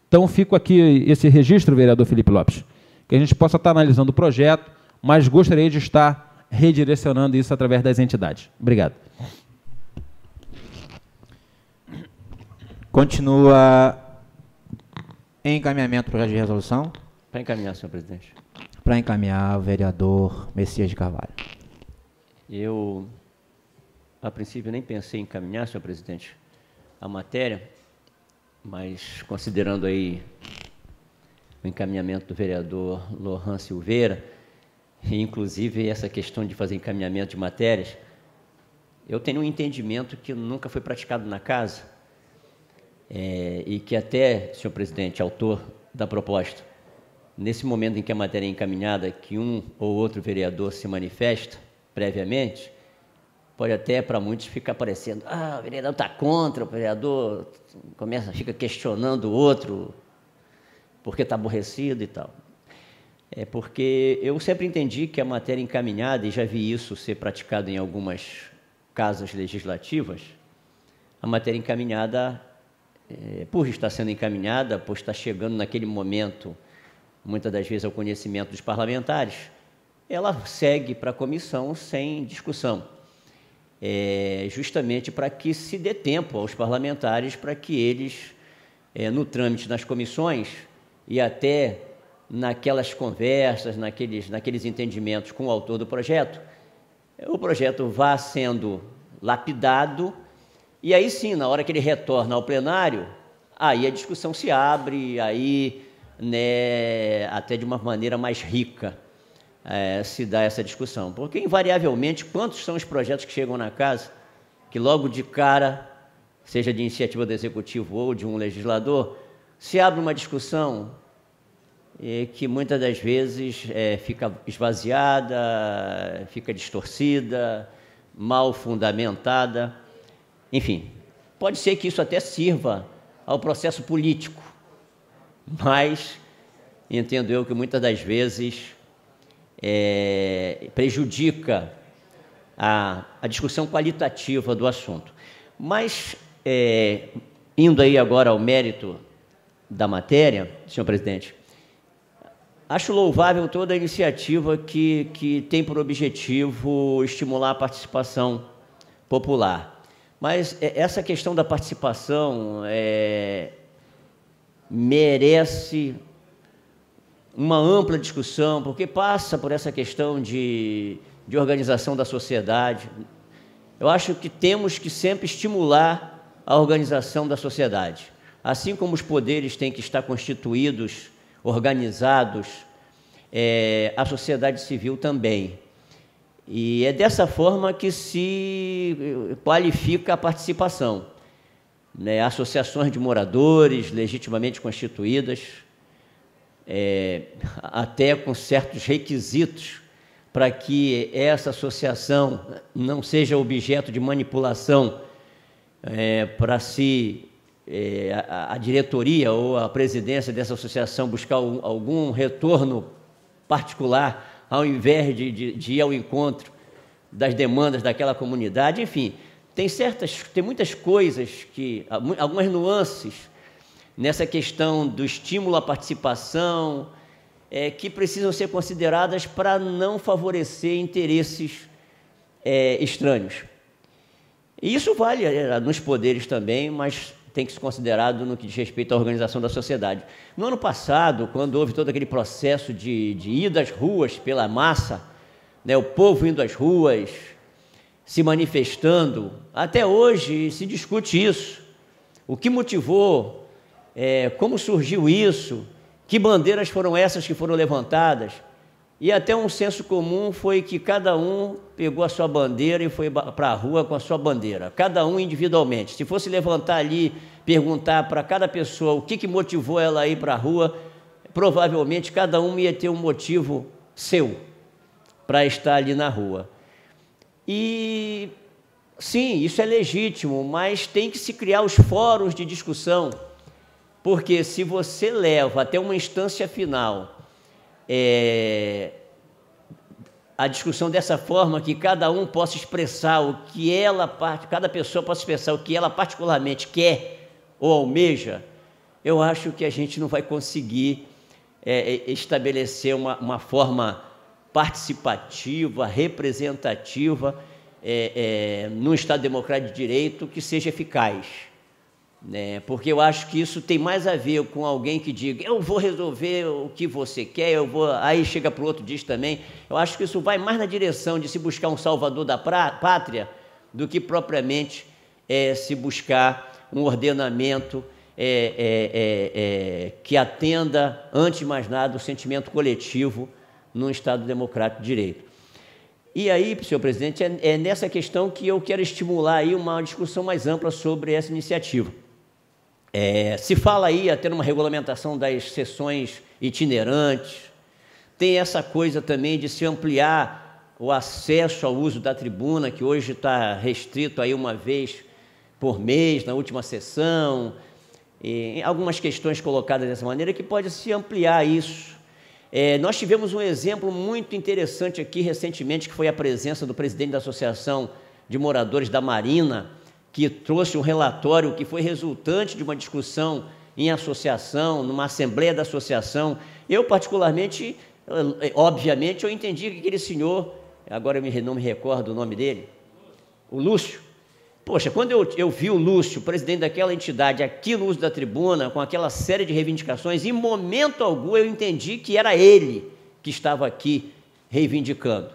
Então, fico aqui esse registro, vereador Felipe Lopes, que a gente possa estar analisando o projeto, mas gostaria de estar redirecionando isso através das entidades. Obrigado. Continua em encaminhamento o projeto de resolução. Para encaminhar, senhor presidente. Para encaminhar, o vereador Messias de Carvalho. Eu, a princípio, nem pensei em encaminhar, senhor presidente, a matéria, mas considerando aí o encaminhamento do vereador Lohan Silveira, e inclusive essa questão de fazer encaminhamento de matérias, eu tenho um entendimento que nunca foi praticado na casa, e que até, senhor presidente, autor da proposta, nesse momento em que a matéria é encaminhada, que um ou outro vereador se manifesta previamente, pode até para muitos ficar parecendo, o vereador está contra, o vereador fica questionando o outro, porque está aborrecido e tal. É porque eu sempre entendi que a matéria encaminhada, e já vi isso ser praticado em algumas casas legislativas, a matéria encaminhada, por estar sendo encaminhada, por estar chegando naquele momento, muitas das vezes ao conhecimento dos parlamentares, ela segue para a comissão sem discussão, justamente para que se dê tempo aos parlamentares para que eles, no trâmite nas comissões e até naquelas conversas, naqueles entendimentos com o autor do projeto, o projeto vá sendo lapidado. E aí sim, na hora que ele retorna ao plenário, aí a discussão se abre, aí, né, até de uma maneira mais rica se dá essa discussão. Porque, invariavelmente, quantos são os projetos que chegam na casa, que logo de cara, seja de iniciativa do Executivo ou de um legislador, se abre uma discussão que muitas das vezes fica esvaziada, fica distorcida, mal fundamentada. Enfim, pode ser que isso até sirva ao processo político, mas entendo eu que muitas das vezes prejudica a discussão qualitativa do assunto. Mas, indo aí agora ao mérito da matéria, senhor presidente, acho louvável toda a iniciativa que tem por objetivo estimular a participação popular. Mas essa questão da participação merece uma ampla discussão, porque passa por essa questão de organização da sociedade. Eu acho que temos que sempre estimular a organização da sociedade. Assim como os poderes têm que estar constituídos, organizados, a sociedade civil também. E é dessa forma que se qualifica a participação, né? Associações de moradores legitimamente constituídas, até com certos requisitos para que essa associação não seja objeto de manipulação para se a diretoria ou a presidência dessa associação buscar algum retorno particular, ao invés de ir ao encontro das demandas daquela comunidade. Enfim, tem muitas coisas, algumas nuances nessa questão do estímulo à participação, que precisam ser consideradas para não favorecer interesses estranhos. E isso vale nos poderes também, mas tem que ser considerado no que diz respeito à organização da sociedade. No ano passado, quando houve todo aquele processo de ida às ruas pela massa, né, o povo indo às ruas, se manifestando, até hoje se discute isso. O que motivou, como surgiu isso, que bandeiras foram essas que foram levantadas, e até um senso comum foi que cada um pegou a sua bandeira e foi para a rua com a sua bandeira, cada um individualmente. Se fosse levantar ali, perguntar para cada pessoa o que motivou ela a ir para a rua, provavelmente cada um ia ter um motivo seu para estar ali na rua. E, sim, isso é legítimo, mas tem que se criar os fóruns de discussão, porque se você leva até uma instância final a discussão dessa forma, que cada um possa expressar o que cada pessoa possa expressar o que ela particularmente quer ou almeja, eu acho que a gente não vai conseguir estabelecer uma forma participativa, representativa, num Estado democrático de direito que seja eficaz. Né? Porque eu acho que isso tem mais a ver com alguém que diga, eu vou resolver o que você quer, aí chega para o outro diz também. Eu acho que isso vai mais na direção de se buscar um salvador da pátria do que propriamente se buscar um ordenamento que atenda, antes de mais nada, o sentimento coletivo num Estado democrático de direito. E aí, senhor presidente, é nessa questão que eu quero estimular aí uma discussão mais ampla sobre essa iniciativa. Se fala aí até numa regulamentação das sessões itinerantes, tem essa coisa também de se ampliar o acesso ao uso da tribuna, que hoje está restrito aí uma vez por mês, na última sessão, e algumas questões colocadas dessa maneira que pode se ampliar isso. Nós tivemos um exemplo muito interessante aqui recentemente, que foi a presença do presidente da Associação de Moradores da Marina, que trouxe um relatório que foi resultante de uma discussão em associação, numa assembleia da associação. Eu, particularmente, obviamente, eu entendi que aquele senhor, agora eu não me recordo o nome dele, o Lúcio. Poxa, quando eu vi o Lúcio, presidente daquela entidade, aqui no uso da tribuna, com aquela série de reivindicações, em momento algum eu entendi que era ele que estava aqui reivindicando.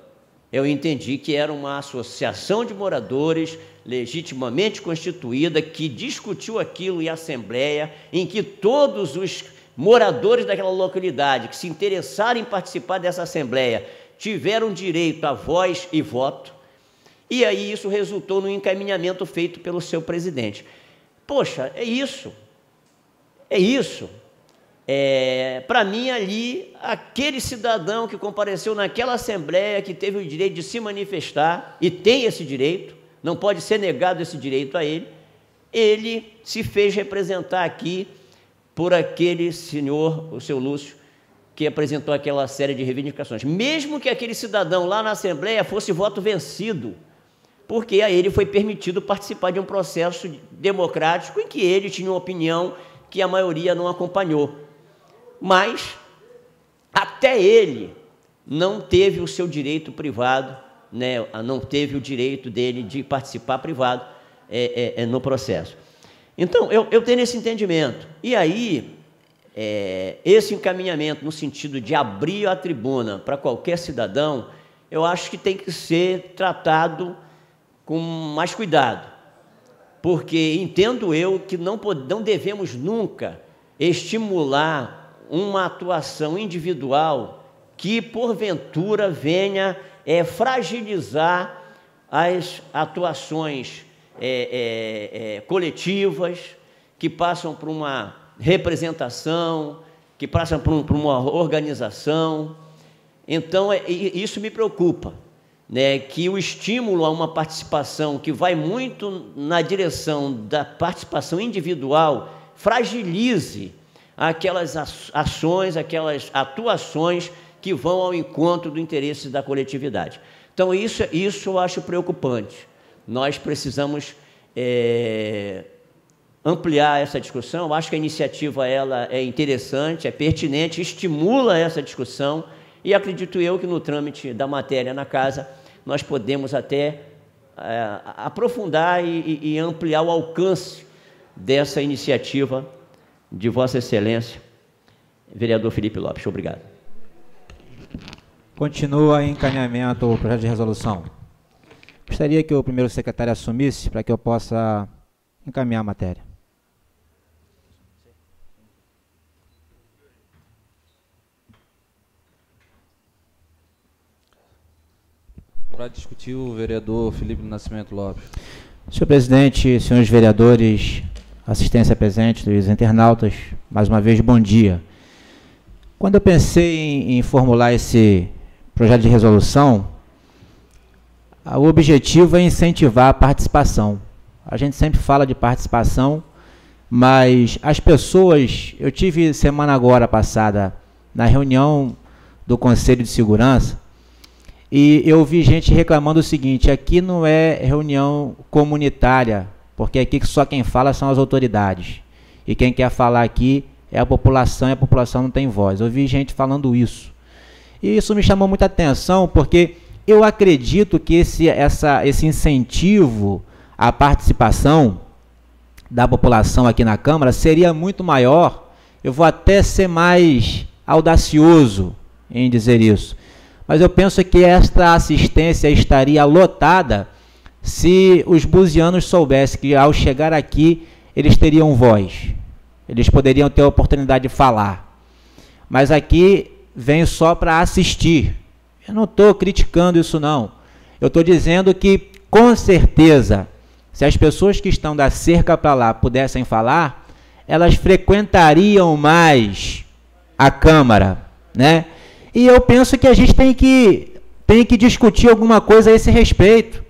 Eu entendi que era uma associação de moradores legitimamente constituída, que discutiu aquilo em assembleia, em que todos os moradores daquela localidade que se interessaram em participar dessa assembleia tiveram direito a voz e voto, e aí isso resultou no encaminhamento feito pelo seu presidente. Poxa, é isso. Para mim, ali, aquele cidadão que compareceu naquela assembleia, que teve o direito de se manifestar, e tem esse direito, não pode ser negado esse direito a ele, ele se fez representar aqui por aquele senhor, o seu Lúcio, que apresentou aquela série de reivindicações. Mesmo que aquele cidadão lá na assembleia fosse voto vencido, porque a ele foi permitido participar de um processo democrático em que ele tinha uma opinião que a maioria não acompanhou. Mas até ele não teve o seu direito privado, né, não teve o direito dele de participar privado no processo. Então, eu tenho esse entendimento. E aí, esse encaminhamento no sentido de abrir a tribuna para qualquer cidadão, eu acho que tem que ser tratado com mais cuidado, porque entendo eu que não devemos nunca estimular uma atuação individual que, porventura, venha fragilizar as atuações coletivas, que passam por uma representação, que passam por uma organização. Então, isso me preocupa, né, que o estímulo a uma participação que vai muito na direção da participação individual fragilize aquelas ações, aquelas atuações que vão ao encontro do interesse da coletividade. Então, isso eu acho preocupante. Nós precisamos ampliar essa discussão. Eu acho que a iniciativa ela é interessante, é pertinente, estimula essa discussão, e acredito eu que no trâmite da matéria na casa nós podemos até aprofundar e ampliar o alcance dessa iniciativa de Vossa Excelência, vereador Felipe Lopes. Obrigado. Continua em encaminhamento o projeto de resolução. Gostaria que o primeiro secretário assumisse para que eu possa encaminhar a matéria. Para discutir, o vereador Felipe Nascimento Lopes. Senhor presidente, senhores vereadores, assistência presente, os internautas, mais uma vez, bom dia. Quando eu pensei em formular esse projeto de resolução, o objetivo é incentivar a participação. A gente sempre fala de participação, mas as pessoas... Eu tive semana agora passada na reunião do Conselho de Segurança e eu vi gente reclamando o seguinte: aqui não é reunião comunitária, porque aqui só quem fala são as autoridades. E quem quer falar aqui é a população, e a população não tem voz. Eu vi gente falando isso. E isso me chamou muita atenção, porque eu acredito que esse incentivo à participação da população aqui na Câmara seria muito maior. Eu vou até ser mais audacioso em dizer isso. Mas eu penso que esta assistência estaria lotada se os buzianos soubessem que, ao chegar aqui, eles teriam voz. Eles poderiam ter a oportunidade de falar. Mas aqui vem só para assistir. Eu não estou criticando isso, não. Eu estou dizendo que, com certeza, se as pessoas que estão da cerca para lá pudessem falar, elas frequentariam mais a Câmara, né? E eu penso que a gente tem que discutir alguma coisa a esse respeito.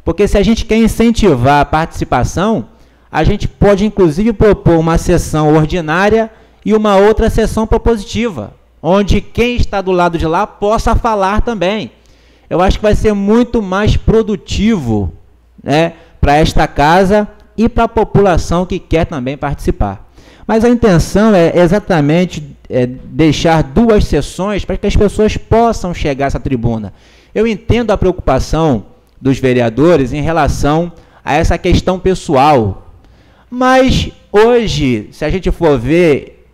Porque se a gente quer incentivar a participação, a gente pode, inclusive, propor uma sessão ordinária e uma outra sessão propositiva, onde quem está do lado de lá possa falar também. Eu acho que vai ser muito mais produtivo, né, para esta casa e para a população que quer também participar. Mas a intenção é exatamente deixar duas sessões para que as pessoas possam chegar a essa tribuna. Eu entendo a preocupação dos vereadores em relação a essa questão pessoal, mas hoje, se a gente for ver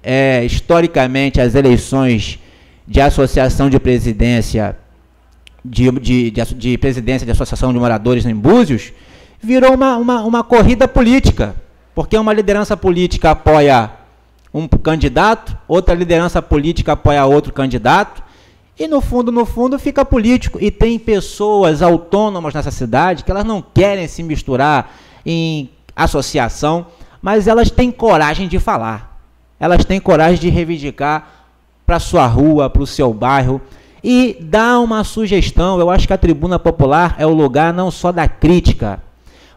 historicamente as eleições de associação de presidência, de presidência de associação de moradores em Búzios, virou uma corrida política, porque uma liderança política apoia um candidato, outra liderança política apoia outro candidato, e no fundo fica político. E tem pessoas autônomas nessa cidade que elas não querem se misturar em associação, mas elas têm coragem de falar. Elas têm coragem de reivindicar para a sua rua, para o seu bairro, e dar uma sugestão. Eu acho que a tribuna popular é o lugar não só da crítica,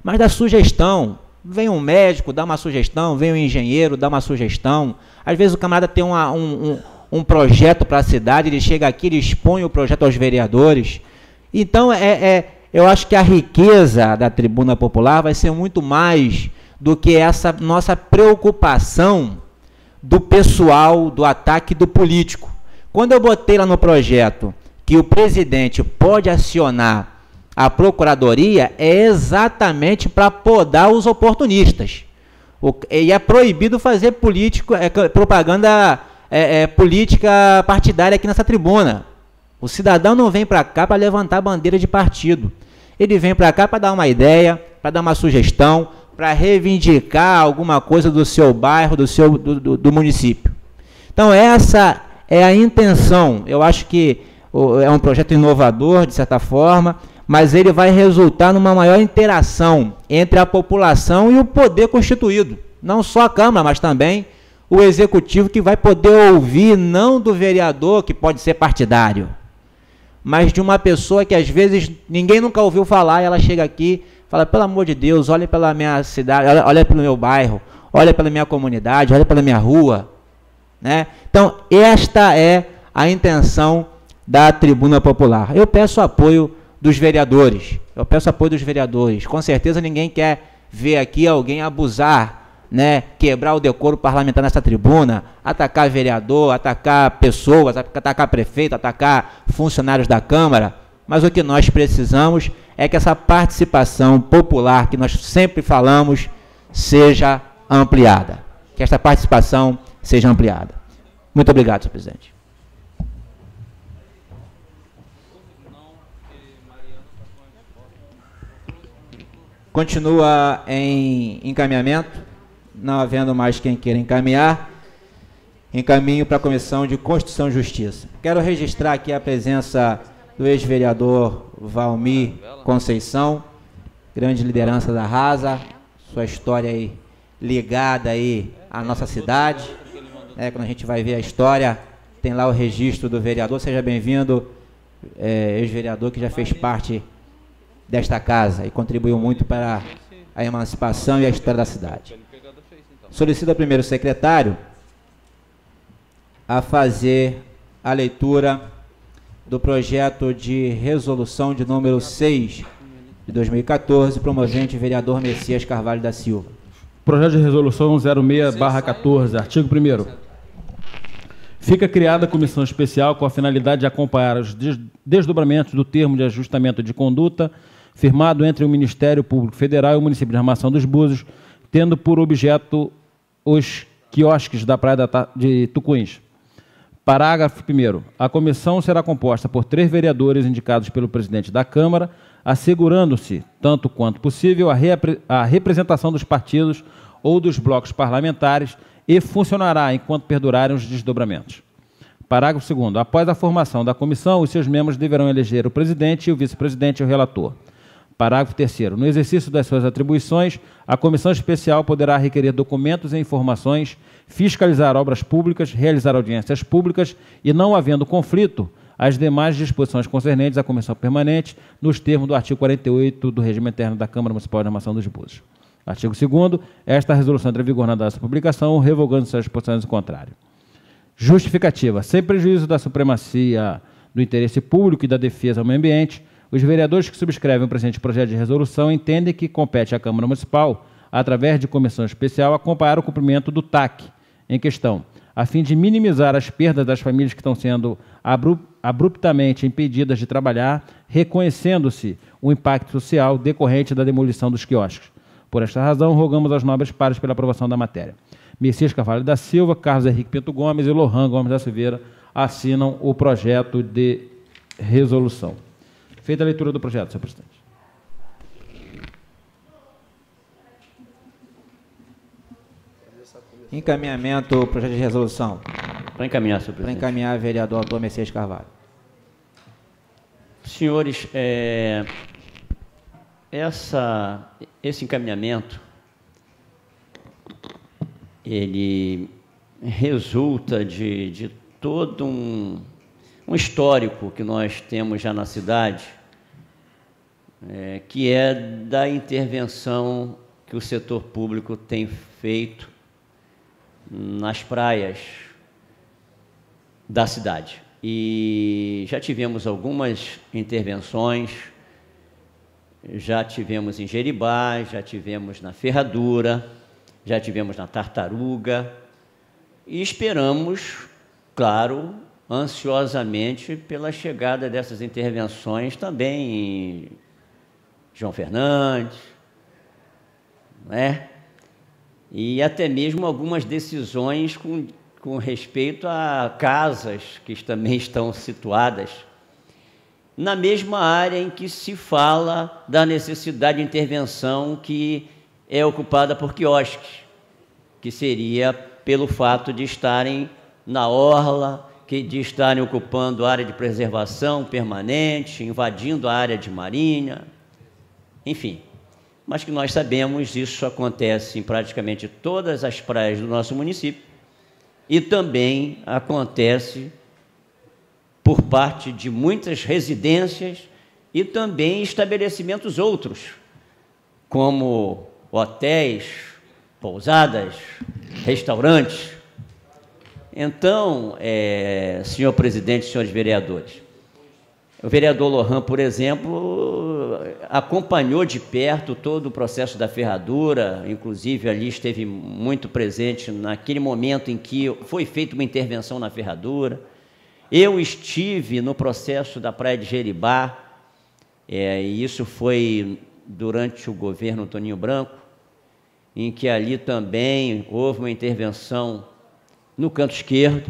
mas da sugestão. Vem um médico, dá uma sugestão, vem um engenheiro, dá uma sugestão. Às vezes o camarada tem um projeto para a cidade, ele chega aqui, ele expõe o projeto aos vereadores. Então, eu acho que a riqueza da tribuna popular vai ser muito mais do que essa nossa preocupação do pessoal, do ataque do político. Quando eu botei lá no projeto que o presidente pode acionar a procuradoria, é exatamente para podar os oportunistas. E é proibido fazer propaganda política partidária aqui nessa tribuna. O cidadão não vem para cá para levantar bandeira de partido. Ele vem para cá para dar uma ideia, para dar uma sugestão, para reivindicar alguma coisa do seu bairro, do município. Então, essa é a intenção. Eu acho que é um projeto inovador, de certa forma, mas ele vai resultar numa maior interação entre a população e o poder constituído. Não só a Câmara, mas também o Executivo, que vai poder ouvir, não do vereador, que pode ser partidário, mas de uma pessoa que, às vezes, ninguém nunca ouviu falar, e ela chega aqui e fala: pelo amor de Deus, olha pela minha cidade, olha pelo meu bairro, olha pela minha comunidade, olha pela minha rua, né? Então, esta é a intenção da tribuna popular. Eu peço apoio dos vereadores. Com certeza ninguém quer ver aqui alguém abusar, né, quebrar o decoro parlamentar nessa tribuna, atacar vereador, atacar pessoas, atacar prefeito, atacar funcionários da Câmara. Mas o que nós precisamos é que essa participação popular que nós sempre falamos seja ampliada, que esta participação seja ampliada. Muito obrigado, senhor presidente. Continua em encaminhamento, não havendo mais quem queira encaminhar, encaminho para a Comissão de Constituição e Justiça. Quero registrar aqui a presença do ex-vereador Valmir Conceição, grande liderança da Rasa, sua história aí ligada aí à nossa cidade. Quando a gente vai ver a história, tem lá o registro do vereador. Seja bem-vindo, ex-vereador que já fez parte desta casa e contribuiu muito para a emancipação e a história da cidade. Solicito ao primeiro secretário a fazer a leitura do projeto de resolução de número 6 de 2014, promovente vereador Messias Carvalho da Silva. Projeto de resolução 06/14, artigo 1º. Fica criada a comissão especial com a finalidade de acompanhar os desdobramentos do termo de ajustamento de conduta firmado entre o Ministério Público Federal e o município de Armação dos Búzios, tendo por objeto os quiosques da Praia de Tucuins. Parágrafo 1º. A comissão será composta por 3 vereadores indicados pelo presidente da Câmara, assegurando-se, tanto quanto possível, a representação dos partidos ou dos blocos parlamentares e funcionará enquanto perdurarem os desdobramentos. Parágrafo 2º. Após a formação da comissão, os seus membros deverão eleger o presidente, o vice-presidente e o relator. Parágrafo 3º. No exercício das suas atribuições, a comissão especial poderá requerer documentos e informações, fiscalizar obras públicas, realizar audiências públicas e, não havendo conflito, as demais disposições concernentes à comissão permanente, nos termos do artigo 48 do regime interno da Câmara Municipal de Armação dos Búzios. Artigo 2º. Esta resolução entra em vigor na data da publicação, revogando suas disposições ao contrário. Justificativa. Sem prejuízo da supremacia do interesse público e da defesa ao meio ambiente, os vereadores que subscrevem o presente projeto de resolução entendem que compete à Câmara Municipal, através de comissão especial, acompanhar o cumprimento do TAC em questão, a fim de minimizar as perdas das famílias que estão sendo abruptamente impedidas de trabalhar, reconhecendo-se o impacto social decorrente da demolição dos quiosques. Por esta razão, rogamos aos nobres pares pela aprovação da matéria. Messias Carvalho da Silva, Carlos Henrique Pinto Gomes e Lohan Gomes da Silveira assinam o projeto de resolução. Feita a leitura do projeto, senhor presidente. Encaminhamento, projeto de resolução. Para encaminhar, senhor presidente. Para encaminhar, vereador autor Messias Carvalho. Senhores, esse encaminhamento, ele resulta de todo um histórico que nós temos já na cidade, que é da intervenção que o setor público tem feito nas praias da cidade. E já tivemos algumas intervenções, já tivemos em Jeribá, já tivemos na Ferradura, já tivemos na Tartaruga, e esperamos, claro, ansiosamente pela chegada dessas intervenções também em João Fernandes, não é? E até mesmo algumas decisões com respeito a casas que também estão situadas na mesma área em que se fala da necessidade de intervenção que é ocupada por quiosques, que seria pelo fato de estarem na orla, de estarem ocupando área de preservação permanente, invadindo a área de marinha, enfim. Mas que nós sabemos, isso acontece em praticamente todas as praias do nosso município e também acontece por parte de muitas residências e também estabelecimentos outros, como hotéis, pousadas, restaurantes. Então, senhor presidente, senhores vereadores, o vereador Lohan, por exemplo, acompanhou de perto todo o processo da Ferradura, inclusive ali esteve muito presente naquele momento em que foi feita uma intervenção na Ferradura. Eu estive no processo da Praia de Jeribá, e isso foi durante o governo Toninho Branco, em que ali também houve uma intervenção no canto esquerdo.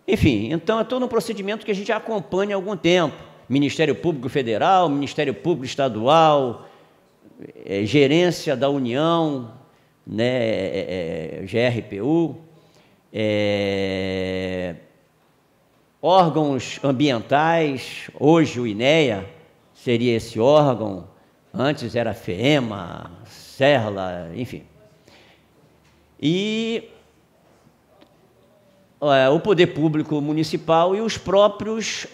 Enfim, então é todo um procedimento que a gente acompanha há algum tempo. Ministério Público Federal, Ministério Público Estadual, Gerência da União, né, GRPU, órgãos ambientais, hoje o INEA seria esse órgão, antes era a FEMA, Serla, enfim. E o poder público municipal e os próprios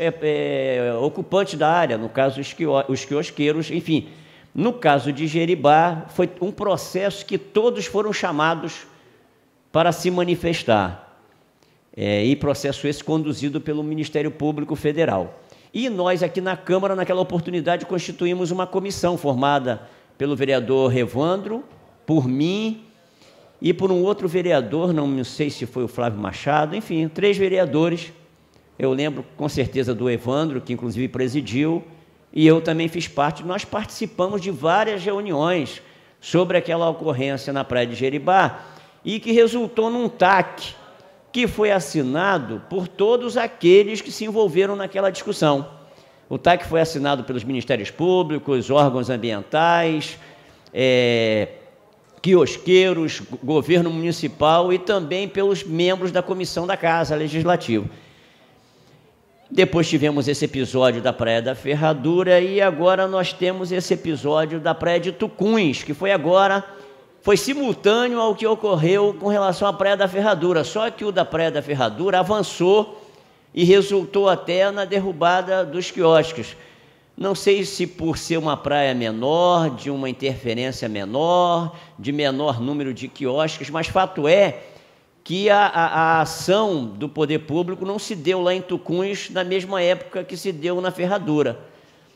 ocupantes da área, no caso os quiosqueiros, enfim. No caso de Jeribá, foi um processo que todos foram chamados para se manifestar, e processo esse conduzido pelo Ministério Público Federal. E nós aqui na Câmara, naquela oportunidade, constituímos uma comissão formada pelo vereador Evandro, por mim e por um outro vereador, não sei se foi o Flávio Machado, enfim, 3 vereadores. Eu lembro com certeza do Evandro, que inclusive presidiu, e eu também fiz parte. Nós participamos de várias reuniões sobre aquela ocorrência na Praia de Jeribá e que resultou num TAC que foi assinado por todos aqueles que se envolveram naquela discussão. O TAC foi assinado pelos Ministérios Públicos, órgãos ambientais, quiosqueiros, governo municipal e também pelos membros da Comissão da Casa Legislativa. Depois tivemos esse episódio da Praia da Ferradura e agora nós temos esse episódio da Praia de Tucuns, que foi simultâneo ao que ocorreu com relação à Praia da Ferradura, só que o da Praia da Ferradura avançou e resultou até na derrubada dos quiosques. Não sei se por ser uma praia menor, de uma interferência menor, de menor número de quiosques, mas fato é que a ação do poder público não se deu lá em Tucuns na mesma época que se deu na Ferradura.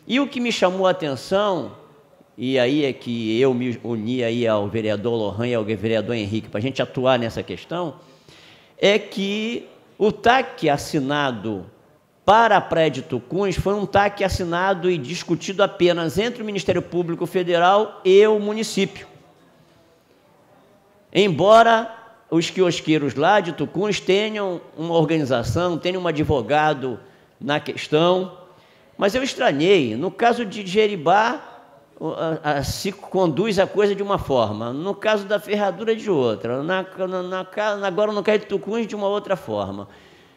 E o que me chamou a atenção, e aí é que eu me uni aí ao vereador Lohan e ao vereador Henrique para a gente atuar nessa questão, é que o TAC assinado para a Praia de Tucuns foi um TAC assinado e discutido apenas entre o Ministério Público Federal e o município. Embora os quiosqueiros lá de Tucuns tenham uma organização, tenham um advogado na questão, mas eu estranhei. No caso de Jeribá, se conduz a coisa de uma forma, no caso da Ferradura de outra, agora no caso de Tucuns de uma outra forma.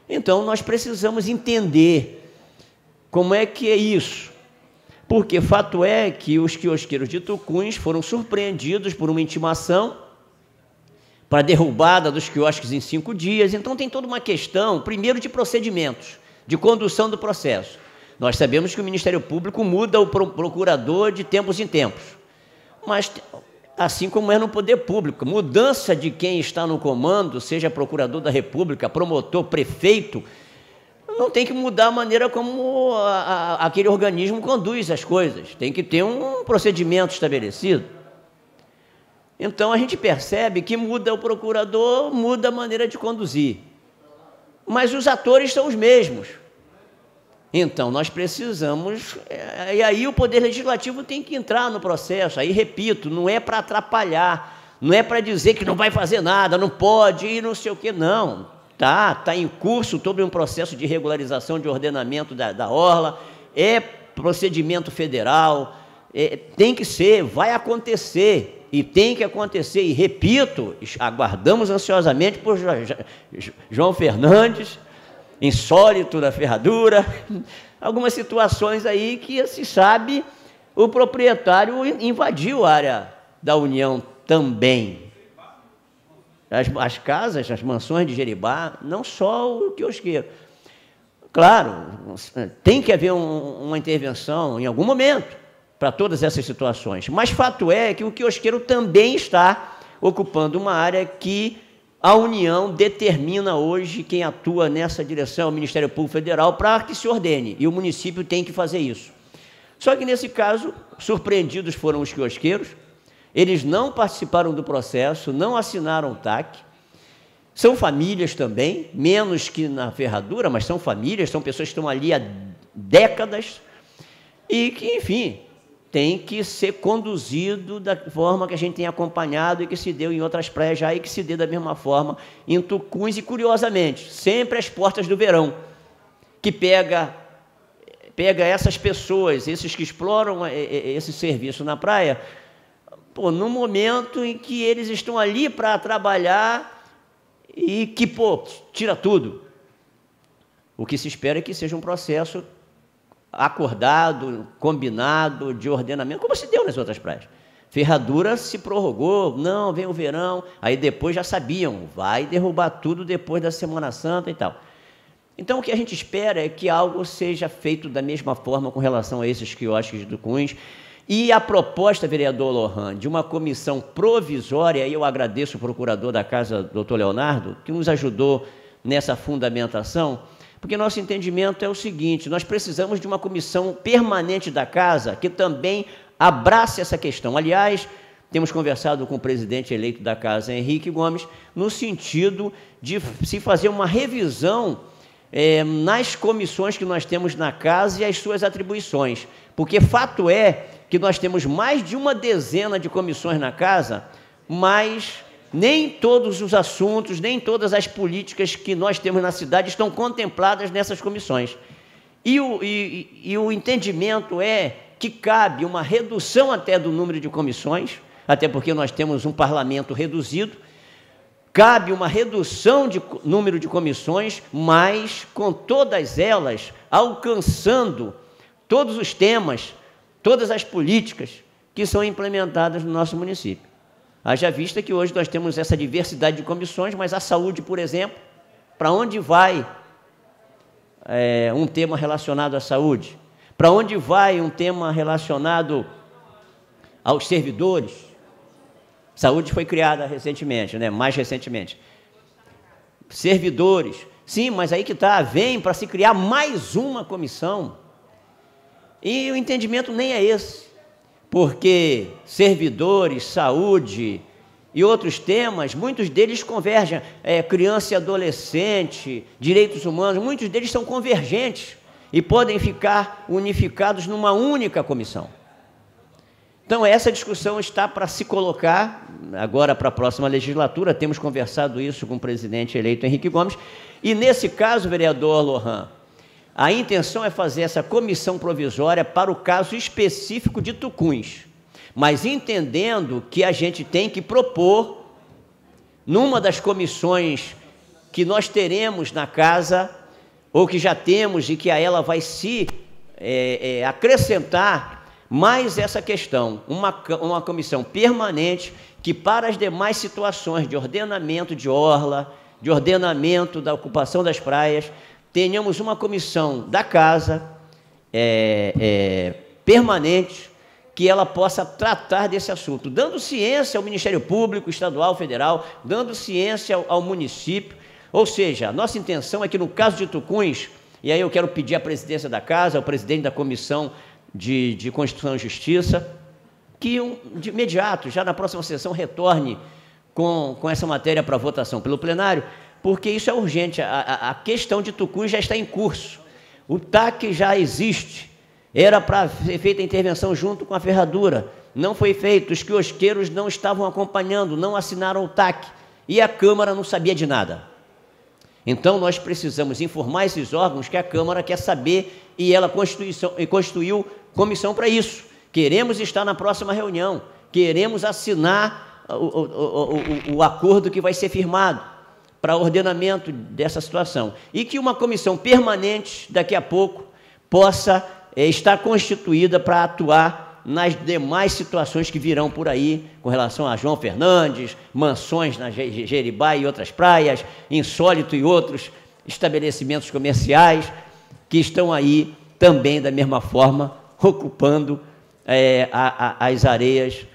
Então, nós precisamos entender como é que é isso, porque fato é que os quiosqueiros de Tucuns foram surpreendidos por uma intimação para a derrubada dos quiosques em 5 dias. Então, tem toda uma questão, primeiro, de procedimentos, de condução do processo. Nós sabemos que o Ministério Público muda o procurador de tempos em tempos, mas, assim como é no poder público, mudança de quem está no comando, seja procurador da República, promotor, prefeito, não tem que mudar a maneira como aquele organismo conduz as coisas. Tem que ter um procedimento estabelecido. Então, a gente percebe que muda o procurador, muda a maneira de conduzir. Mas os atores são os mesmos. Então, nós precisamos... E aí o Poder Legislativo tem que entrar no processo. Aí, repito, não é para atrapalhar, não é para dizer que não vai fazer nada, não pode e não sei o quê, não. Está em curso todo um processo de regularização de ordenamento da orla, é procedimento federal, tem que ser, vai acontecer... E tem que acontecer, e repito, aguardamos ansiosamente por João Fernandes, insólito da Ferradura, algumas situações aí que se sabe o proprietário invadiu a área da União também. As casas, as mansões de Jeribá, não só o quiosqueiro. Claro, tem que haver uma intervenção em algum momento para todas essas situações. Mas fato é que o quiosqueiro também está ocupando uma área que a União determina hoje quem atua nessa direção, o Ministério Público Federal, para que se ordene, e o município tem que fazer isso. Só que, nesse caso, surpreendidos foram os quiosqueiros, eles não participaram do processo, não assinaram o TAC, são famílias também, menos que na Ferradura, mas são famílias, são pessoas que estão ali há décadas, e que, enfim... tem que ser conduzido da forma que a gente tem acompanhado e que se deu em outras praias já e que se deu da mesma forma em Tucuns e, curiosamente, sempre às portas do verão, que pega essas pessoas, esses que exploram esse serviço na praia, pô, no momento em que eles estão ali para trabalhar e que, pô, tira tudo. O que se espera é que seja um processo acordado, combinado, de ordenamento, como se deu nas outras praias. Ferradura se prorrogou, não, vem o verão, aí depois já sabiam, vai derrubar tudo depois da Semana Santa e tal. Então, o que a gente espera é que algo seja feito da mesma forma com relação a esses quiosques de Tucuns. E a proposta, vereador Lohan, de uma comissão provisória, e eu agradeço o procurador da Casa, doutor Leonardo, que nos ajudou nessa fundamentação, porque nosso entendimento é o seguinte: nós precisamos de uma comissão permanente da Casa que também abrace essa questão. Aliás, temos conversado com o presidente eleito da Casa, Henrique Gomes, no sentido de se fazer uma revisão nas comissões que nós temos na Casa e as suas atribuições. Porque fato é que nós temos mais de uma dezena de comissões na Casa, mas nem todos os assuntos, nem todas as políticas que nós temos na cidade estão contempladas nessas comissões. E o entendimento é que cabe uma redução até do número de comissões, até porque nós temos um parlamento reduzido, cabe uma redução de número de comissões, mas com todas elas alcançando todos os temas, todas as políticas que são implementadas no nosso município. Haja vista que hoje nós temos essa diversidade de comissões, mas a saúde, por exemplo, para onde vai um tema relacionado à saúde? Para onde vai um tema relacionado aos servidores? Saúde foi criada recentemente, né? Mais recentemente. Servidores. Sim, mas aí que está, vem para se criar mais uma comissão. E o entendimento nem é esse. Porque servidores, saúde e outros temas, muitos deles convergem. Criança e adolescente, direitos humanos, muitos deles são convergentes e podem ficar unificados numa única comissão. Então, essa discussão está para se colocar agora para a próxima legislatura. Temos conversado isso com o presidente eleito Henrique Gomes. E, nesse caso, vereador Lohan, a intenção é fazer essa comissão provisória para o caso específico de Tucuns, mas entendendo que a gente tem que propor, numa das comissões que nós teremos na Casa, ou que já temos e que a ela vai se acrescentar mais essa questão, uma comissão permanente que, para as demais situações de ordenamento de orla, de ordenamento da ocupação das praias, tenhamos uma comissão da Casa permanente, que ela possa tratar desse assunto, dando ciência ao Ministério Público, Estadual, Federal, dando ciência ao município. Ou seja, a nossa intenção é que, no caso de Tucuns, e aí eu quero pedir à presidência da Casa, ao presidente da Comissão de Constituição e Justiça, que de imediato, já na próxima sessão, retorne com essa matéria para votação pelo plenário, porque isso é urgente. A questão de Tucuns já está em curso. O TAC já existe. Era para ser feita a intervenção junto com a ferradura. Não foi feito. Os quiosqueiros não estavam acompanhando, não assinaram o TAC. E a Câmara não sabia de nada. Então, nós precisamos informar esses órgãos que a Câmara quer saber e ela constituiu comissão para isso. Queremos estar na próxima reunião. Queremos assinar o acordo que vai ser firmado para ordenamento dessa situação. E que uma comissão permanente, daqui a pouco, possa estar constituída para atuar nas demais situações que virão por aí, com relação a João Fernandes, mansões na Jeribá e outras praias, Insólito e outros estabelecimentos comerciais, que estão aí também, da mesma forma, ocupando as areias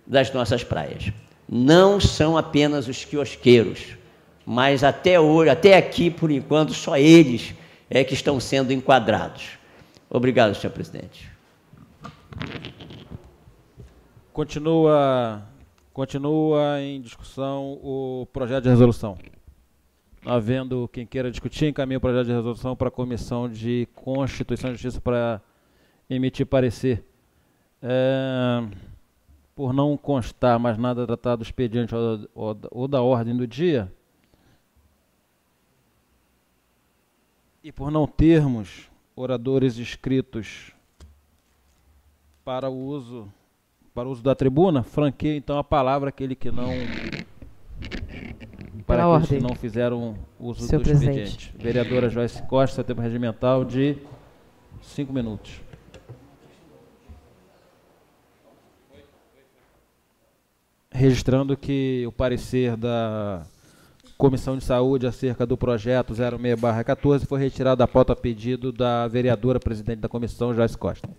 das nossas praias. Não são apenas os quiosqueiros, mas até hoje, até aqui, por enquanto, só eles que estão sendo enquadrados. Obrigado, senhor presidente. Continua em discussão o projeto de resolução. Havendo quem queira discutir, encaminha o projeto de resolução para a Comissão de Constituição e Justiça para emitir parecer. Por não constar mais nada tratado do expediente ou da ordem do dia, e por não termos oradores inscritos para o uso da tribuna, franqueio então a palavra àquele que não... Para aqueles que não fizeram uso do expediente. Vereadora Joyce Costa, tempo regimental de 5 minutos. Registrando que o parecer da Comissão de Saúde acerca do projeto 06/14 foi retirado da pauta a pedido da vereadora presidente da comissão, Joyce Costa.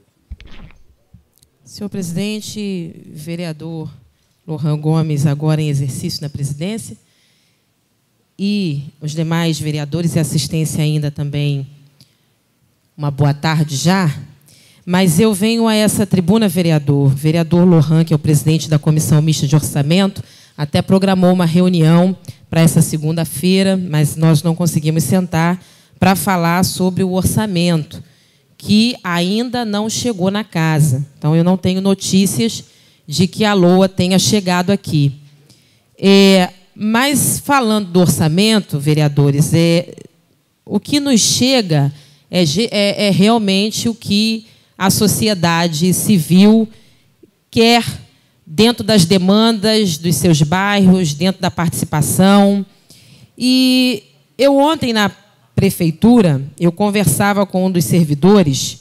Senhor presidente, vereador Lohan Gomes, agora em exercício na presidência, e os demais vereadores e assistência ainda também, uma boa tarde já. Mas eu venho a essa tribuna, vereador Lohan, que é o presidente da Comissão Mista de Orçamento, até programou uma reunião para essa segunda-feira, mas nós não conseguimos sentar para falar sobre o orçamento, que ainda não chegou na casa. Então, eu não tenho notícias de que a LOA tenha chegado aqui. Mas, falando do orçamento, vereadores, o que nos chega é realmente o que a sociedade civil quer dentro das demandas dos seus bairros, dentro da participação. E eu ontem, na prefeitura, eu conversava com um dos servidores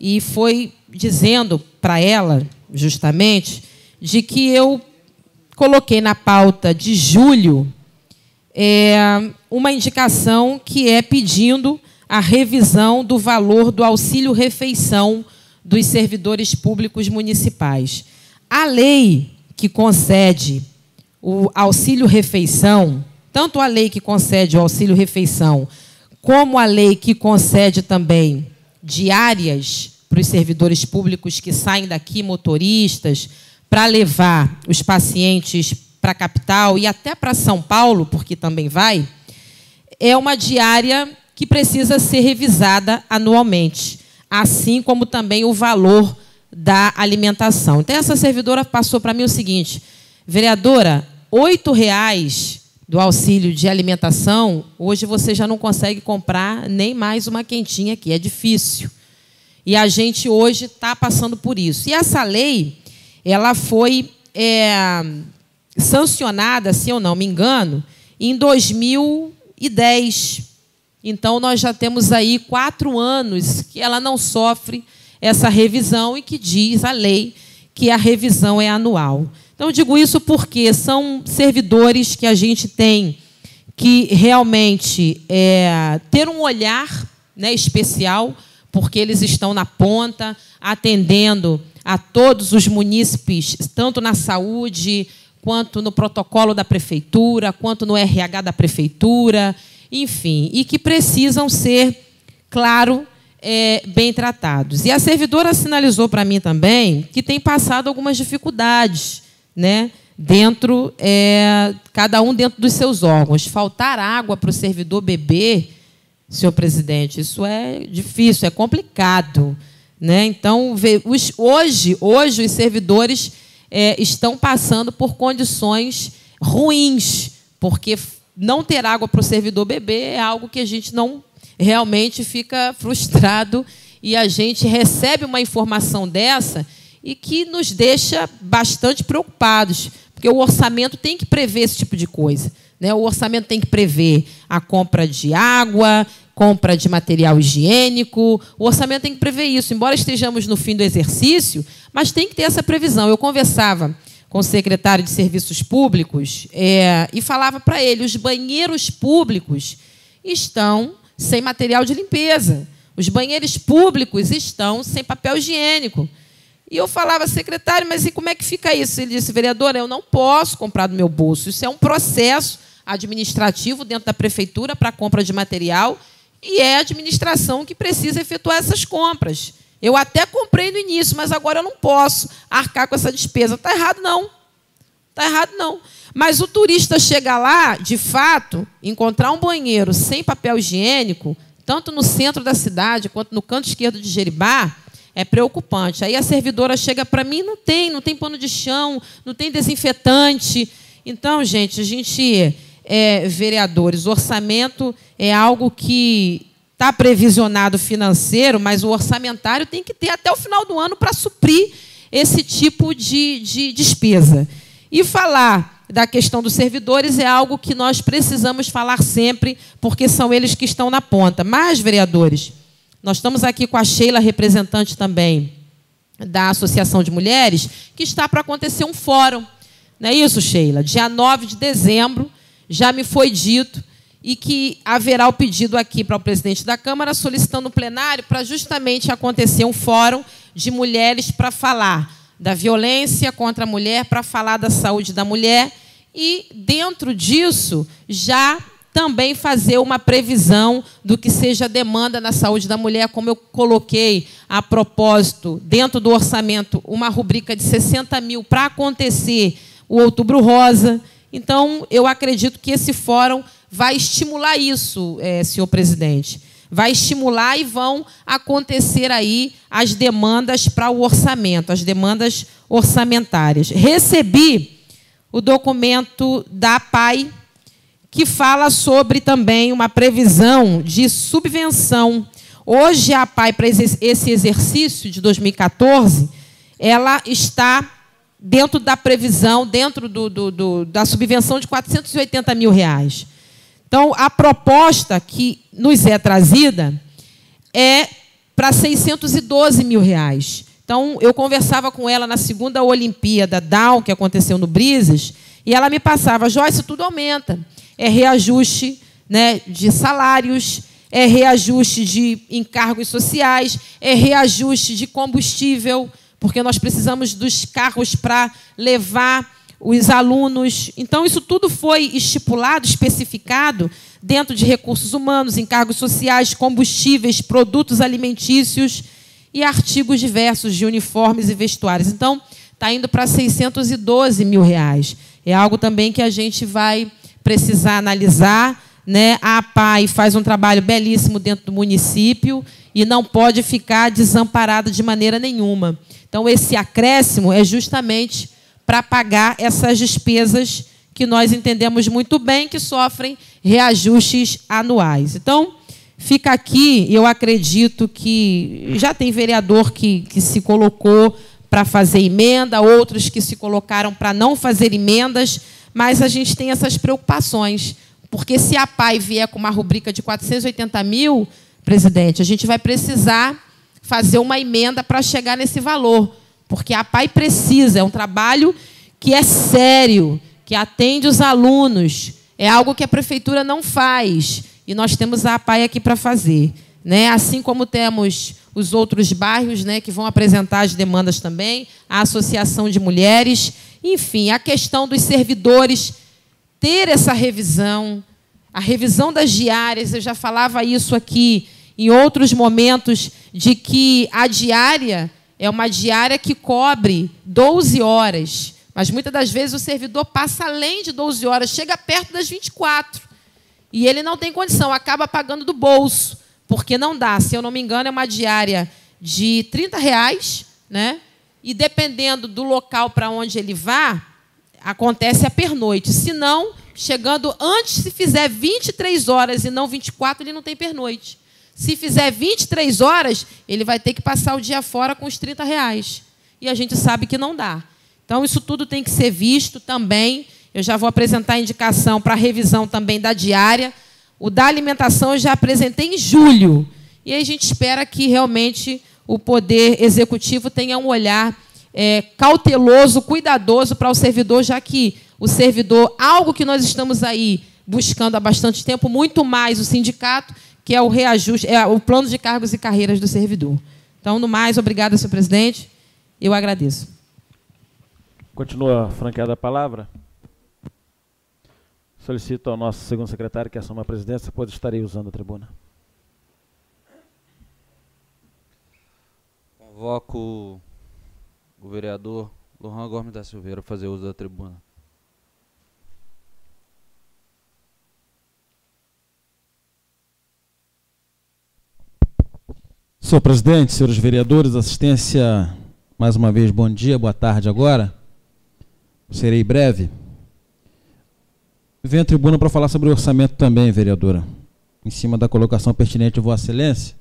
e foi dizendo para ela, justamente, de que eu coloquei na pauta de julho uma indicação que é pedindo a revisão do valor do auxílio-refeição dos servidores públicos municipais. A lei que concede o auxílio-refeição, tanto a lei que concede o auxílio-refeição, como a lei que concede também diárias para os servidores públicos que saem daqui, motoristas, para levar os pacientes para a capital e até para São Paulo, porque também vai, é uma diária que precisa ser revisada anualmente, assim como também o valor da alimentação. Então, essa servidora passou para mim o seguinte: vereadora, R$ 8,00 do auxílio de alimentação, hoje você já não consegue comprar nem mais uma quentinha aqui, é difícil. E a gente hoje está passando por isso. E essa lei, ela foi sancionada, se eu não me engano, em 2010. Então, nós já temos aí 4 anos que ela não sofre essa revisão e que diz a lei que a revisão é anual. Então, eu digo isso porque são servidores que a gente tem que realmente ter um olhar, né, especial, porque eles estão na ponta, atendendo a todos os munícipes, tanto na saúde, quanto no protocolo da prefeitura, quanto no RH da prefeitura, enfim, e que precisam ser, claro, bem tratados. E a servidora sinalizou para mim também que tem passado algumas dificuldades, né, dentro, cada um dentro dos seus órgãos. Faltar água para o servidor beber, senhor presidente, isso é difícil, é complicado, né? Então, hoje os servidores estão passando por condições ruins, porque não ter água para o servidor beber é algo que a gente não realmente fica frustrado, e a gente recebe uma informação dessa e que nos deixa bastante preocupados, porque o orçamento tem que prever esse tipo de coisa, né? O orçamento tem que prever a compra de água, compra de material higiênico, o orçamento tem que prever isso, embora estejamos no fim do exercício, mas tem que ter essa previsão. Eu conversava com o secretário de Serviços Públicos e falava para ele, os banheiros públicos estão sem material de limpeza, os banheiros públicos estão sem papel higiênico. E eu falava, secretário, mas e como é que fica isso? Ele disse, vereadora, eu não posso comprar do meu bolso, isso é um processo administrativo dentro da prefeitura para a compra de material, e é a administração que precisa efetuar essas compras. Eu até comprei no início, mas agora eu não posso arcar com essa despesa. Está errado, não. Está errado, não. Mas o turista chega lá, de fato, encontrar um banheiro sem papel higiênico, tanto no centro da cidade quanto no canto esquerdo de Jeribá, É preocupante. Aí a servidora chega para mim, não tem pano de chão, não tem desinfetante. Então, gente, vereadores, orçamento é algo que está previsionado financeiro, mas o orçamentário tem que ter até o final do ano para suprir esse tipo de despesa. E falar da questão dos servidores é algo que nós precisamos falar sempre, porque são eles que estão na ponta. Mas, vereadores, nós estamos aqui com a Sheila, representante também da Associação de Mulheres, que está para acontecer um fórum. Não é isso, Sheila? Dia 9 de dezembro, já me foi dito, e que haverá o pedido aqui para o presidente da Câmara, solicitando o plenário para justamente acontecer um fórum de mulheres para falar da violência contra a mulher, para falar da saúde da mulher, e, dentro disso, já também fazer uma previsão do que seja a demanda na saúde da mulher, como eu coloquei a propósito, dentro do orçamento, uma rubrica de 60 mil para acontecer o Outubro Rosa. Então, eu acredito que esse fórum vai estimular isso, senhor presidente. Vai estimular e vão acontecer aí as demandas para o orçamento, as demandas orçamentárias. Recebi o documento da APAI, que fala sobre também uma previsão de subvenção. Hoje, a APAI, para esse exercício de 2014, ela está dentro da previsão, dentro da subvenção de R$ 480 mil. Então, a proposta que nos é trazida é para R$ 612 mil. Então, eu conversava com ela na segunda Olimpíada Down, que aconteceu no Brisas, e ela me passava, Joyce, tudo aumenta. É reajuste, né, de salários, é reajuste de encargos sociais, é reajuste de combustível, porque nós precisamos dos carros para levar os alunos. Então, isso tudo foi estipulado, especificado, dentro de recursos humanos, encargos sociais, combustíveis, produtos alimentícios e artigos diversos de uniformes e vestuários. Então, está indo para R$ 612 mil. É algo também que a gente vai precisar analisar, né? A APAI faz um trabalho belíssimo dentro do município e não pode ficar desamparada de maneira nenhuma. Então, esse acréscimo é justamente para pagar essas despesas que nós entendemos muito bem, que sofrem reajustes anuais. Então, fica aqui, eu acredito que já tem vereador que se colocou para fazer emenda, outros que se colocaram para não fazer emendas, mas a gente tem essas preocupações, porque se a APAI vier com uma rubrica de 480 mil, presidente, a gente vai precisar fazer uma emenda para chegar nesse valor, porque a APAI precisa, é um trabalho que é sério, que atende os alunos, é algo que a prefeitura não faz, e nós temos a APAI aqui para fazer, né? Assim como temos os outros bairros, né, que vão apresentar as demandas também, a Associação de Mulheres, enfim, a questão dos servidores, ter essa revisão, a revisão das diárias, eu já falava isso aqui em outros momentos, de que a diária é uma diária que cobre 12 horas, mas muitas das vezes o servidor passa além de 12 horas, chega perto das 24, e ele não tem condição, acaba pagando do bolso, porque não dá. Se eu não me engano, é uma diária de R$ 30, né? E dependendo do local para onde ele vá, acontece a pernoite. Se não, chegando antes, se fizer 23 horas e não 24, ele não tem pernoite. Se fizer 23 horas, ele vai ter que passar o dia fora com os R$ 30. E a gente sabe que não dá. Então, isso tudo tem que ser visto também. Eu já vou apresentar a indicação para a revisão também da diária. O da alimentação eu já apresentei em julho. E aí a gente espera que realmente o Poder Executivo tenha um olhar cauteloso, cuidadoso para o servidor, já que o servidor, algo que nós estamos aí buscando há bastante tempo, muito mais o sindicato, que é o reajuste, o plano de cargos e carreiras do servidor. Então, no mais, obrigada, senhor presidente. Eu agradeço. Continua franqueada a palavra. Solicito ao nosso segundo secretário que assuma a presidência, pois estarei usando a tribuna. Convoco o vereador Lohan Gomes da Silveira a fazer uso da tribuna. Senhor presidente, senhores vereadores, assistência, mais uma vez, bom dia, boa tarde agora. Serei breve. Venho à tribuna para falar sobre o orçamento também, vereadora, em cima da colocação pertinente de Vossa Excelência.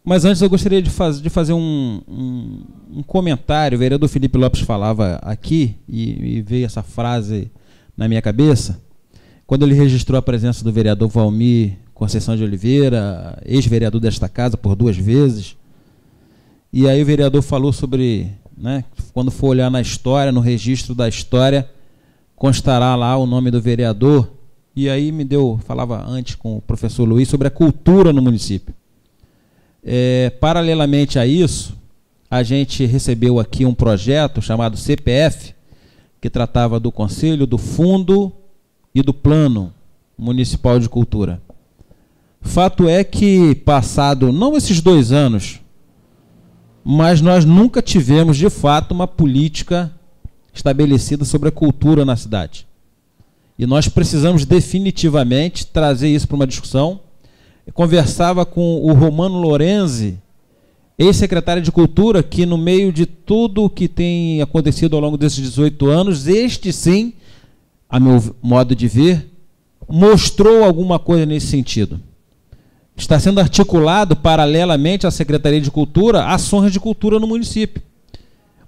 Mas antes eu gostaria de fazer um comentário. O vereador Felipe Lopes falava aqui, e veio essa frase na minha cabeça, quando ele registrou a presença do vereador Valmir Conceição de Oliveira, ex-vereador desta casa por 2 vezes. E aí o vereador falou sobre, né, quando for olhar na história, no registro da história, constará lá o nome do vereador. E aí falava antes com o professor Luiz sobre a cultura no município. Paralelamente a isso, a gente recebeu aqui um projeto chamado CPF, que tratava do Conselho, do Fundo e do Plano Municipal de Cultura. Fato é que, passado, não esses 2 anos, mas nós nunca tivemos, de fato, uma política estabelecida sobre a cultura na cidade. E nós precisamos definitivamente trazer isso para uma discussão. Eu conversava com o Romano Lorenzi, ex-secretário de Cultura, que no meio de tudo o que tem acontecido ao longo desses 18 anos, este sim, a meu modo de ver, mostrou alguma coisa nesse sentido. Está sendo articulado, paralelamente à Secretaria de Cultura, ações de cultura no município.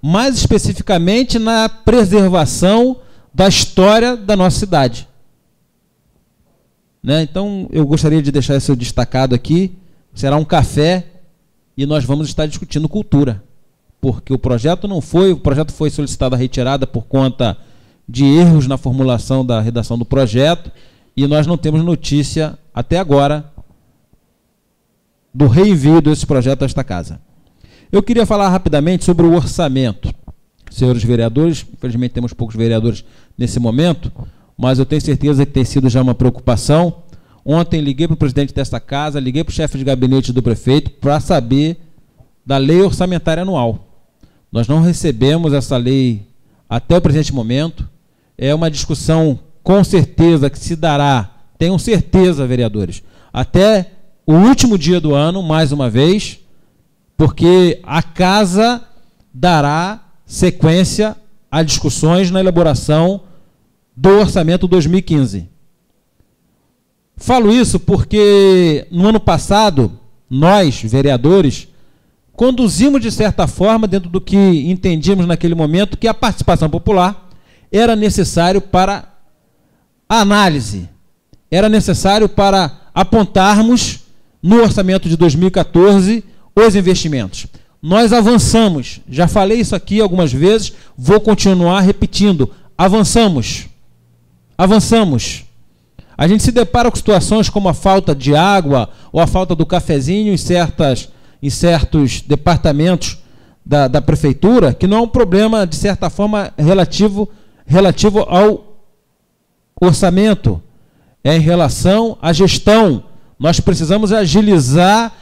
Mais especificamente na preservação da história da nossa cidade. Né? Então, eu gostaria de deixar isso destacado aqui. Será um café e nós vamos estar discutindo cultura. Porque o projeto foi solicitado a retirada por conta de erros na formulação da redação do projeto e nós não temos notícia, até agora, do reenvio desse projeto a esta casa. Eu queria falar rapidamente sobre o orçamento. Senhores vereadores, infelizmente temos poucos vereadores nesse momento, mas eu tenho certeza que tem sido já uma preocupação. Ontem liguei para o presidente desta casa, liguei para o chefe de gabinete do prefeito para saber da lei orçamentária anual. Nós não recebemos essa lei até o presente momento. É uma discussão com certeza que se dará, tenham certeza, vereadores, até o último dia do ano, mais uma vez, porque a casa dará sequência a discussões na elaboração do orçamento 2015. Falo isso porque no ano passado, nós, vereadores, conduzimos de certa forma, dentro do que entendíamos naquele momento, que a participação popular era necessário para a análise, era necessário para apontarmos no orçamento de 2014 os investimentos. Nós avançamos, já falei isso aqui algumas vezes, vou continuar repetindo, avançamos. A gente se depara com situações como a falta de água ou a falta do cafezinho em certos departamentos da prefeitura, que não é um problema, de certa forma, relativo ao orçamento, é em relação à gestão. Nós precisamos agilizar,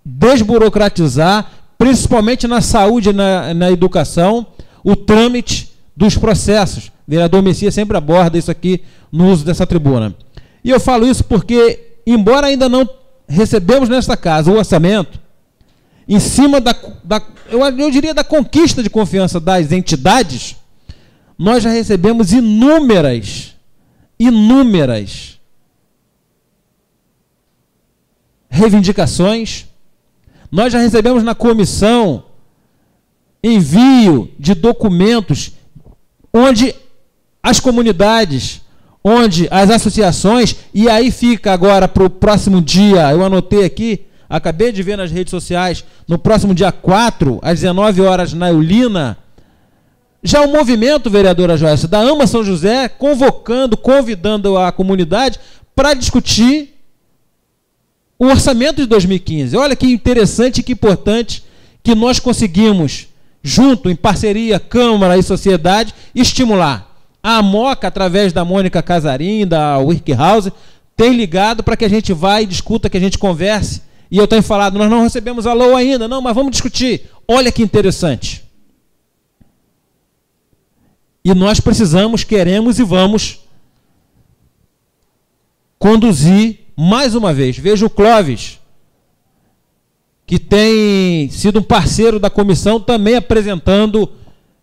desburocratizar, principalmente na saúde e na educação, o trâmite dos processos. O vereador Messias sempre aborda isso aqui no uso dessa tribuna. E eu falo isso porque, embora ainda não recebemos nesta casa o orçamento, em cima eu diria da conquista de confiança das entidades, nós já recebemos inúmeras reivindicações. Nós já recebemos na comissão envio de documentos onde as comunidades, onde as associações, e aí fica agora para o próximo dia, eu anotei aqui, acabei de ver nas redes sociais, no próximo dia 4, às 19 horas, na Eulina, já o movimento, vereadora Joyce, da AMA São José, convidando a comunidade para discutir o orçamento de 2015. Olha que interessante e que importante que nós conseguimos, junto, em parceria, Câmara e sociedade, estimular. A AMOCA, através da Mônica Casarim, da Work House, tem ligado para que a gente vá e discuta, que a gente converse. E eu tenho falado, nós não recebemos a LOA ainda, não, mas vamos discutir. Olha que interessante. E nós precisamos, queremos e vamos conduzir mais uma vez. Veja o Clóvis, que tem sido um parceiro da comissão, também apresentando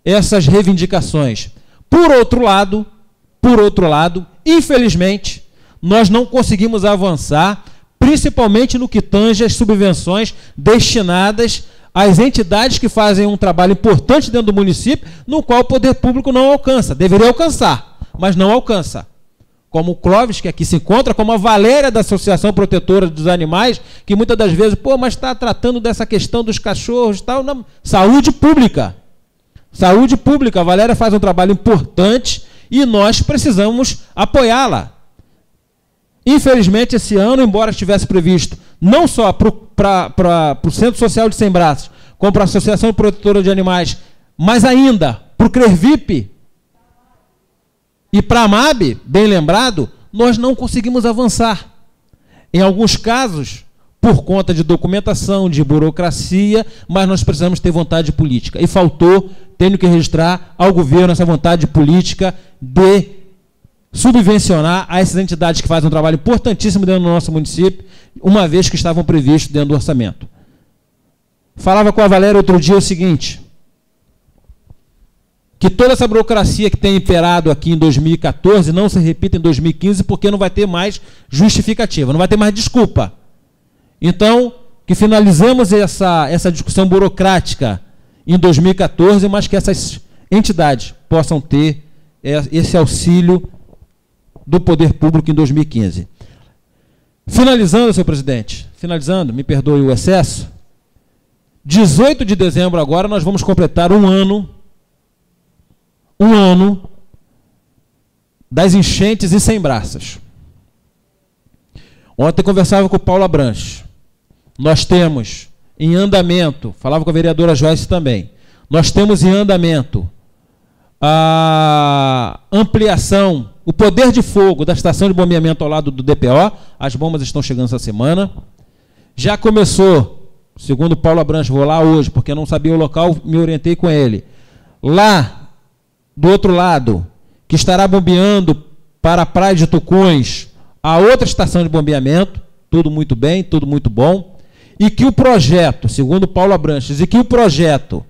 essas reivindicações. Por outro lado, infelizmente, nós não conseguimos avançar, principalmente no que tange as subvenções destinadas às entidades que fazem um trabalho importante dentro do município, no qual o poder público não alcança. Deveria alcançar, mas não alcança. Como o Clóvis, que aqui se encontra, como a Valéria da Associação Protetora dos Animais, que muitas das vezes, mas está tratando dessa questão dos cachorros e tal. Não. Saúde pública. Saúde pública. A Valéria faz um trabalho importante e nós precisamos apoiá-la. Infelizmente, esse ano, embora estivesse previsto não só para o Centro Social de Sem Braços, como para a Associação Protetora de Animais, mas ainda para o CRERVIP e para a AMAB, bem lembrado, nós não conseguimos avançar. Em alguns casos, por conta de documentação, de burocracia, mas nós precisamos ter vontade política. E faltou, tenho que registrar ao governo essa vontade política de subvencionar a essas entidades que fazem um trabalho importantíssimo dentro do nosso município, uma vez que estavam previstos dentro do orçamento. Falava com a Valéria outro dia o seguinte, que toda essa burocracia que tem imperado aqui em 2014 não se repita em 2015, porque não vai ter mais justificativa, não vai ter mais desculpa. Então, que finalizamos essa discussão burocrática em 2014, mas que essas entidades possam ter esse auxílio do poder público em 2015. Finalizando, senhor presidente, me perdoe o excesso, 18 de dezembro agora nós vamos completar um ano das enchentes em Sem Braças. Ontem conversava com o Paulo Abranches. Nós temos em andamento, falava com a vereadora Joyce também, nós temos em andamento a ampliação, o poder de fogo da estação de bombeamento ao lado do DPO, as bombas estão chegando essa semana. Já começou, segundo o Paulo Abranches, vou lá hoje, porque eu não sabia o local, me orientei com ele. Lá, do outro lado, que estará bombeando para a Praia de Tucões, a outra estação de bombeamento, tudo muito bem, tudo muito bom, e que o projeto, segundo Paulo Abranches, e que o projeto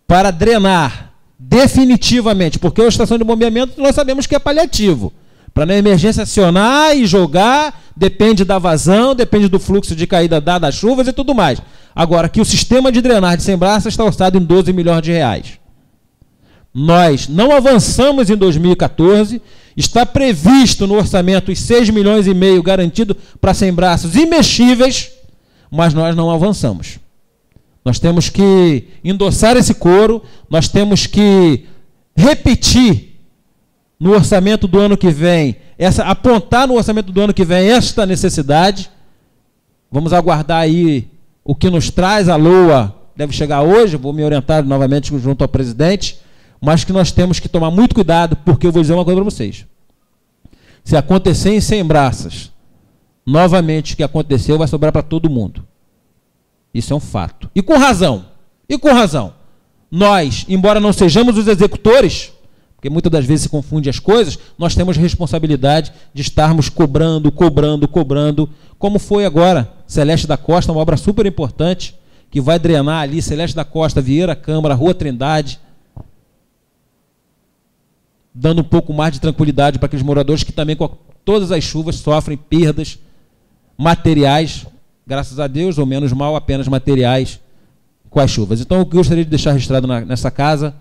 para drenar definitivamente, porque a estação de bombeamento nós sabemos que é paliativo, para na emergência acionar e jogar, depende da vazão, depende do fluxo de caída das chuvas e tudo mais. Agora, que o sistema de drenagem de Sem Braças está orçado em 12 milhões de reais. Nós não avançamos em 2014, está previsto no orçamento os 6,5 milhões garantido para Sem Braços imexíveis, mas nós não avançamos. Nós temos que endossar esse coro, nós temos que repetir no orçamento do ano que vem, apontar no orçamento do ano que vem esta necessidade. Vamos aguardar aí o que nos traz, a LOA deve chegar hoje, vou me orientar novamente junto ao presidente, mas que nós temos que tomar muito cuidado, porque eu vou dizer uma coisa para vocês. Se acontecer em Sem Braças, novamente o que aconteceu vai sobrar para todo mundo. Isso é um fato. E com razão. Nós, embora não sejamos os executores, porque muitas das vezes se confunde as coisas, nós temos responsabilidade de estarmos cobrando, como foi agora, Celeste da Costa, uma obra super importante, que vai drenar ali, Celeste da Costa, Vieira Câmara, Rua Trindade, dando um pouco mais de tranquilidade para aqueles moradores que também, com todas as chuvas, sofrem perdas materiais, graças a Deus, ou menos mal, apenas materiais com as chuvas. Então, eu gostaria de deixar registrado nessa casa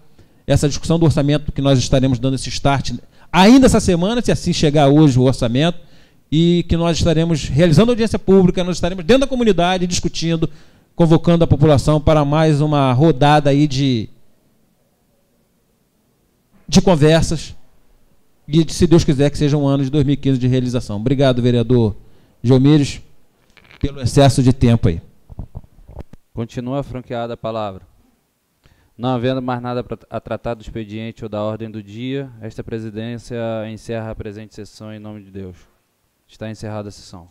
essa discussão do orçamento, que nós estaremos dando esse start ainda essa semana, se assim chegar hoje o orçamento, e que nós estaremos realizando audiência pública, nós estaremos dentro da comunidade discutindo, convocando a população para mais uma rodada aí de conversas, e se Deus quiser que seja um ano de 2015 de realização. Obrigado, vereador Geomírios, pelo excesso de tempo aí. Continua franqueada a palavra. Não havendo mais nada a tratar do expediente ou da ordem do dia, esta presidência encerra a presente sessão em nome de Deus. Está encerrada a sessão.